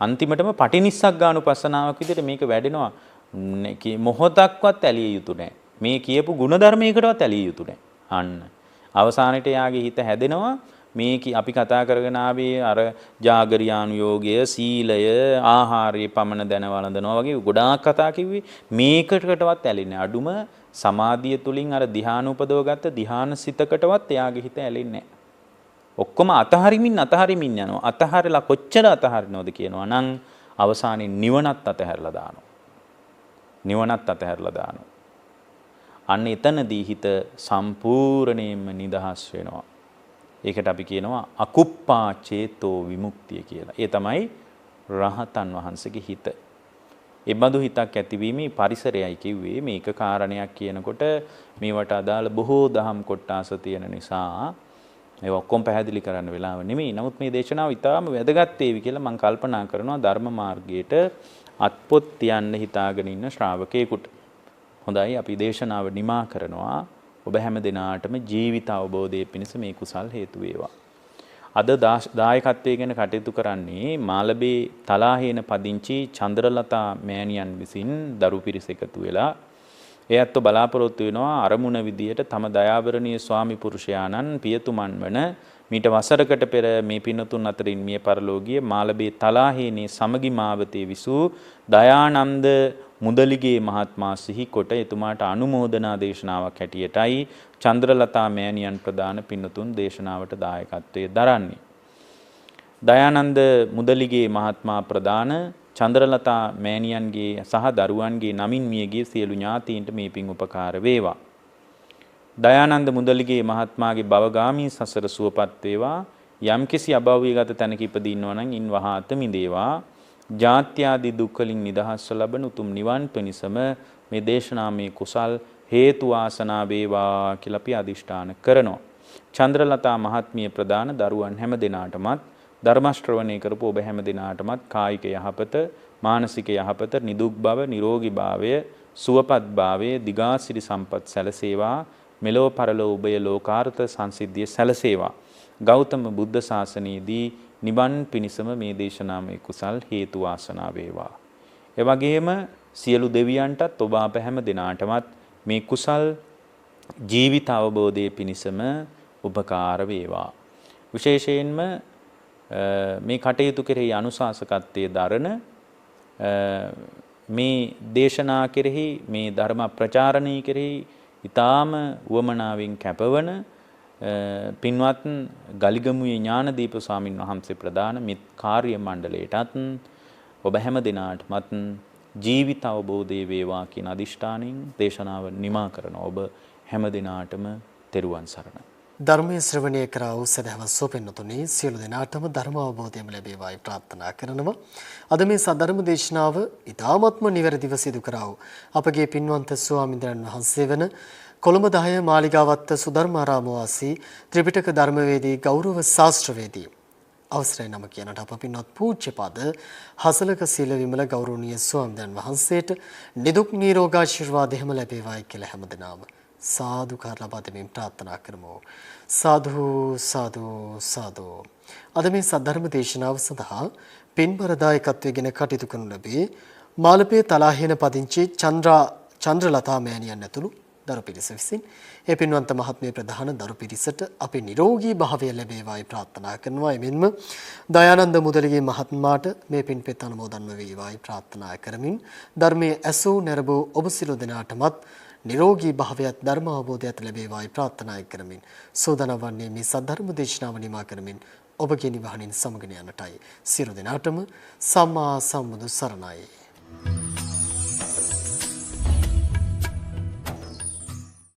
අන්තිමටම පටිනිස්සග්ගානුපස්සනාවක් විදිහට මේක වැඩෙනවා. මොහොතක්වත් ඇලිය යුතු නැහැ. මේ කියපු ಗುಣධර්මයකටවත් ඇලිය යුතු නැහැ. අන්න අවසානයේ යාගේ හිත හැදෙනවා මේ අපි කතා කරගෙන ආවේ අර ජාගරියානුയോഗය, සීලය, ආහාරයේ පමණ දැන වළඳනවා වගේ ගොඩාක් කතා කිව්වේ. මේකටවත් ඇලෙන්නේ අඩුම සමාධිය තුලින් අර ධ්‍යාන උපදව ගත්ත ධ්‍යාන සිතකටවත් එයාගේ හිත ඇලෙන්නේ නැහැ. ඔක්කොම අතහරිමින් යනවා. අතහරලා කොච්චර අතහරිනවද කියනවා නම් අවසානයේ නිවනත් අතහැරලා දානවා. නිවනත් අතහැරලා දානවා. අන්න එතනදී හිත සම්පූර්ණයෙන්ම නිදහස් වෙනවා. ඒකට අපි කියනවා අකුප්පා චේතෝ විමුක්තිය කියලා. ඒ තමයි රහතන් වහන්සේගේ හිත. ඒ බඳු හිතක් ඇතිවීමේ පරිසරයයි කිව්වේ. මේක කාරණයක් කියනකොට මේවට අදාළ බොහෝ දහම් කොටාස තියෙන නිසා ඒ ඔක්කොම පැහැදිලි කරන්න වෙලාව නෙමෙයි. නමුත් මේ දේශනාව ඉතාම වැදගත් වේවි කියලා මම කල්පනා කරනවා ධර්ම මාර්ගයට අත්පොත් තියන්න හිතාගෙන ඉන්න ශ්‍රාවකයෙකුට. හොඳයි අපි දේශනාව නිමා කරනවා. ඔබ හැම දිනාටම ජීවිත අවබෝධයේ පිණිස මේ කුසල් හේතු වේවා. අද දායකත්වයේ ගැන කටයුතු කරන්නේ මාළඹේ තලාහේන පදිංචි චන්ද්‍රලතා මෑණියන් විසින් දරු පිරිස එකතු වෙලා එයත් බලාපොරොත්තු වෙනවා අරමුණ විදියට තම දයාවරණීය ස්වාමි පුරුෂයාණන් පියතුමන් වන මීට වසරකට පෙර මේ පින්නතුන් අතරින් මිය පරලෝකීය මාළඹේ තලාහේනේ සමගි මාවතේ විසූ දයානන්ද මුදලිගේ මහත්මයා සිහි කොට එතුමාට අනුමෝදනා දේශනාවක් හැටියටයි චන්ද්‍රලතා මෑණියන් ප්‍රදාන පින්නතුන් දේශනාවට දායකත්වයේ දරන්නේ. දයානන්ද මුදලිගේ මහත්මා ප්‍රදාන චන්ද්‍රලතා මෑණියන්ගේ සහ දරුවන්ගේ නමින් මියගිය සියලු ඥාතීන්ට මේ පින් උපකාර වේවා. දයානන්ද මුදලිගේ මහත්මාගේ භවගාමී සසර සුවපත් වේවා. යම්කිසි අභව්‍යගත තැනක ඉපදින්නවා නම් ඉන් වහා අත මිදේවා. ජාත්‍යාදී දුක් වලින් නිදහස්ව ලබන උතුම් නිවන් පිණිසම මේ දේශනාමය කුසල් හේතු වාසනා වේවා කියලා අපි අදිෂ්ඨාන කරනවා. චන්ද්‍රලතා මහත්මිය ප්‍රදාන දරුවන් හැම දිනාටමත් ධර්ම ශ්‍රවණය කරපු ඔබ හැම දිනාටමත් කායික යහපත, මානසික යහපත, නිදුක් බව, නිරෝගී භාවය, සුවපත් භාවය, දිගාසිරි සම්පත් සැලසේවා. මෙලොව පරලොව උභය ලෝකාර්ථ සංසිද්ධිය සැලසේවා. ගෞතම බුද්ධ ශාසනයේදී නිවන් පිණිසම මේ දේශනාමය කුසල් හේතු වාසනා වේවා. ඒ වගේම සියලු දෙවියන්ටත් ඔබ අප හැම දිනාටමත් මේ කුසල් ජීවිත අවබෝධයේ පිණිසම උපකාර වේවා. විශේෂයෙන්ම මේ කටයුතු කෙරෙහි අනුශාසකත්වයේ දරන මේ දේශනා කෙරෙහි මේ ධර්ම ප්‍රචාරණය කෙරෙහි ඊටාම වමනාවෙන් කැපවන පින්වත් ගලිගමුවේ ඥානදීප ස්වාමින් වහන්සේ ප්‍රදාන මේ කාර්ය මණ්ඩලයටත් ඔබ හැම දිනාටමත් ජීවිත අවබෝධයේ වේවා කියන අදිෂ්ඨානෙන් දේශනාව නිමා කරන ඔබ හැම දිනාටම තෙරුවන් සරණයි. ධර්මයේ ශ්‍රවණය කරා වූ සදහවත් සෝපෙන්නතුනි සියලු දෙනාටම ධර්ම අවබෝධයම ලැබේවායි ප්‍රාර්ථනා කරනවා. අද මේ සද්ධර්ම දේශනාව ඊ타ත්ම නිවැරදිව සිදු කරා වූ අපගේ පින්වන්ත ස්වාමීන් වහන්සේ වන කොළඹ 10 මාලිගාවත්ත සුධර්මාරාම වාසී ත්‍රිපිටක ධර්මවේදී ගෞරව ශාස්ත්‍රවේදී අවසරයි නම කියනට අප පින්වත් පූජ්‍යපද හසලක සීල විමල ගෞරවනීය ස්වාමීන් වහන්සේට නිදුක් නිරෝගාශිර්වාද එහෙම ලැබේවායි කියලා හැමදෙනාම සාදුකාර ලබා දෙමින් ප්‍රාර්ථනා කරමු. සාදු සාදු සාදු. අද මේ සද්ධර්ම දේශනාව සඳහා පින්බර දායකත්වයෙන් කටයුතු කරනු ලැබේ මාළපේ තලාහින පදිංචි චන්ද්‍රලතා මෑණියන් ඇතුළු දරු පිරිස විසින් ඒ පින්වන්ත මහත්මිය ප්‍රධාන දරු පිරිසට අපි නිරෝගී භාවය ලැබේවායි ප්‍රාර්ථනා කරනවා. එමෙන්ම දයානන්ද මුදලිගේ මහත්මයාට මේ පින්පෙත් අනුමෝදන් වේවායි ප්‍රාර්ථනා කරමින් ධර්මයේ ඇසූ නැරඹූ ඔබ සියලු දෙනාටමත් නිරෝගී භාවයත් ධර්ම අවබෝධයත් ලැබේවායි ප්‍රාර්ථනා කරමින් සෝදනා වන්නේ මේ සද්ධර්ම දේශනාව නිමා කරමින් ඔබගේ නිවහනින් සමගන යන්නටයි. සියලු දෙනාටම සම්මා සම්බුදු සරණයි.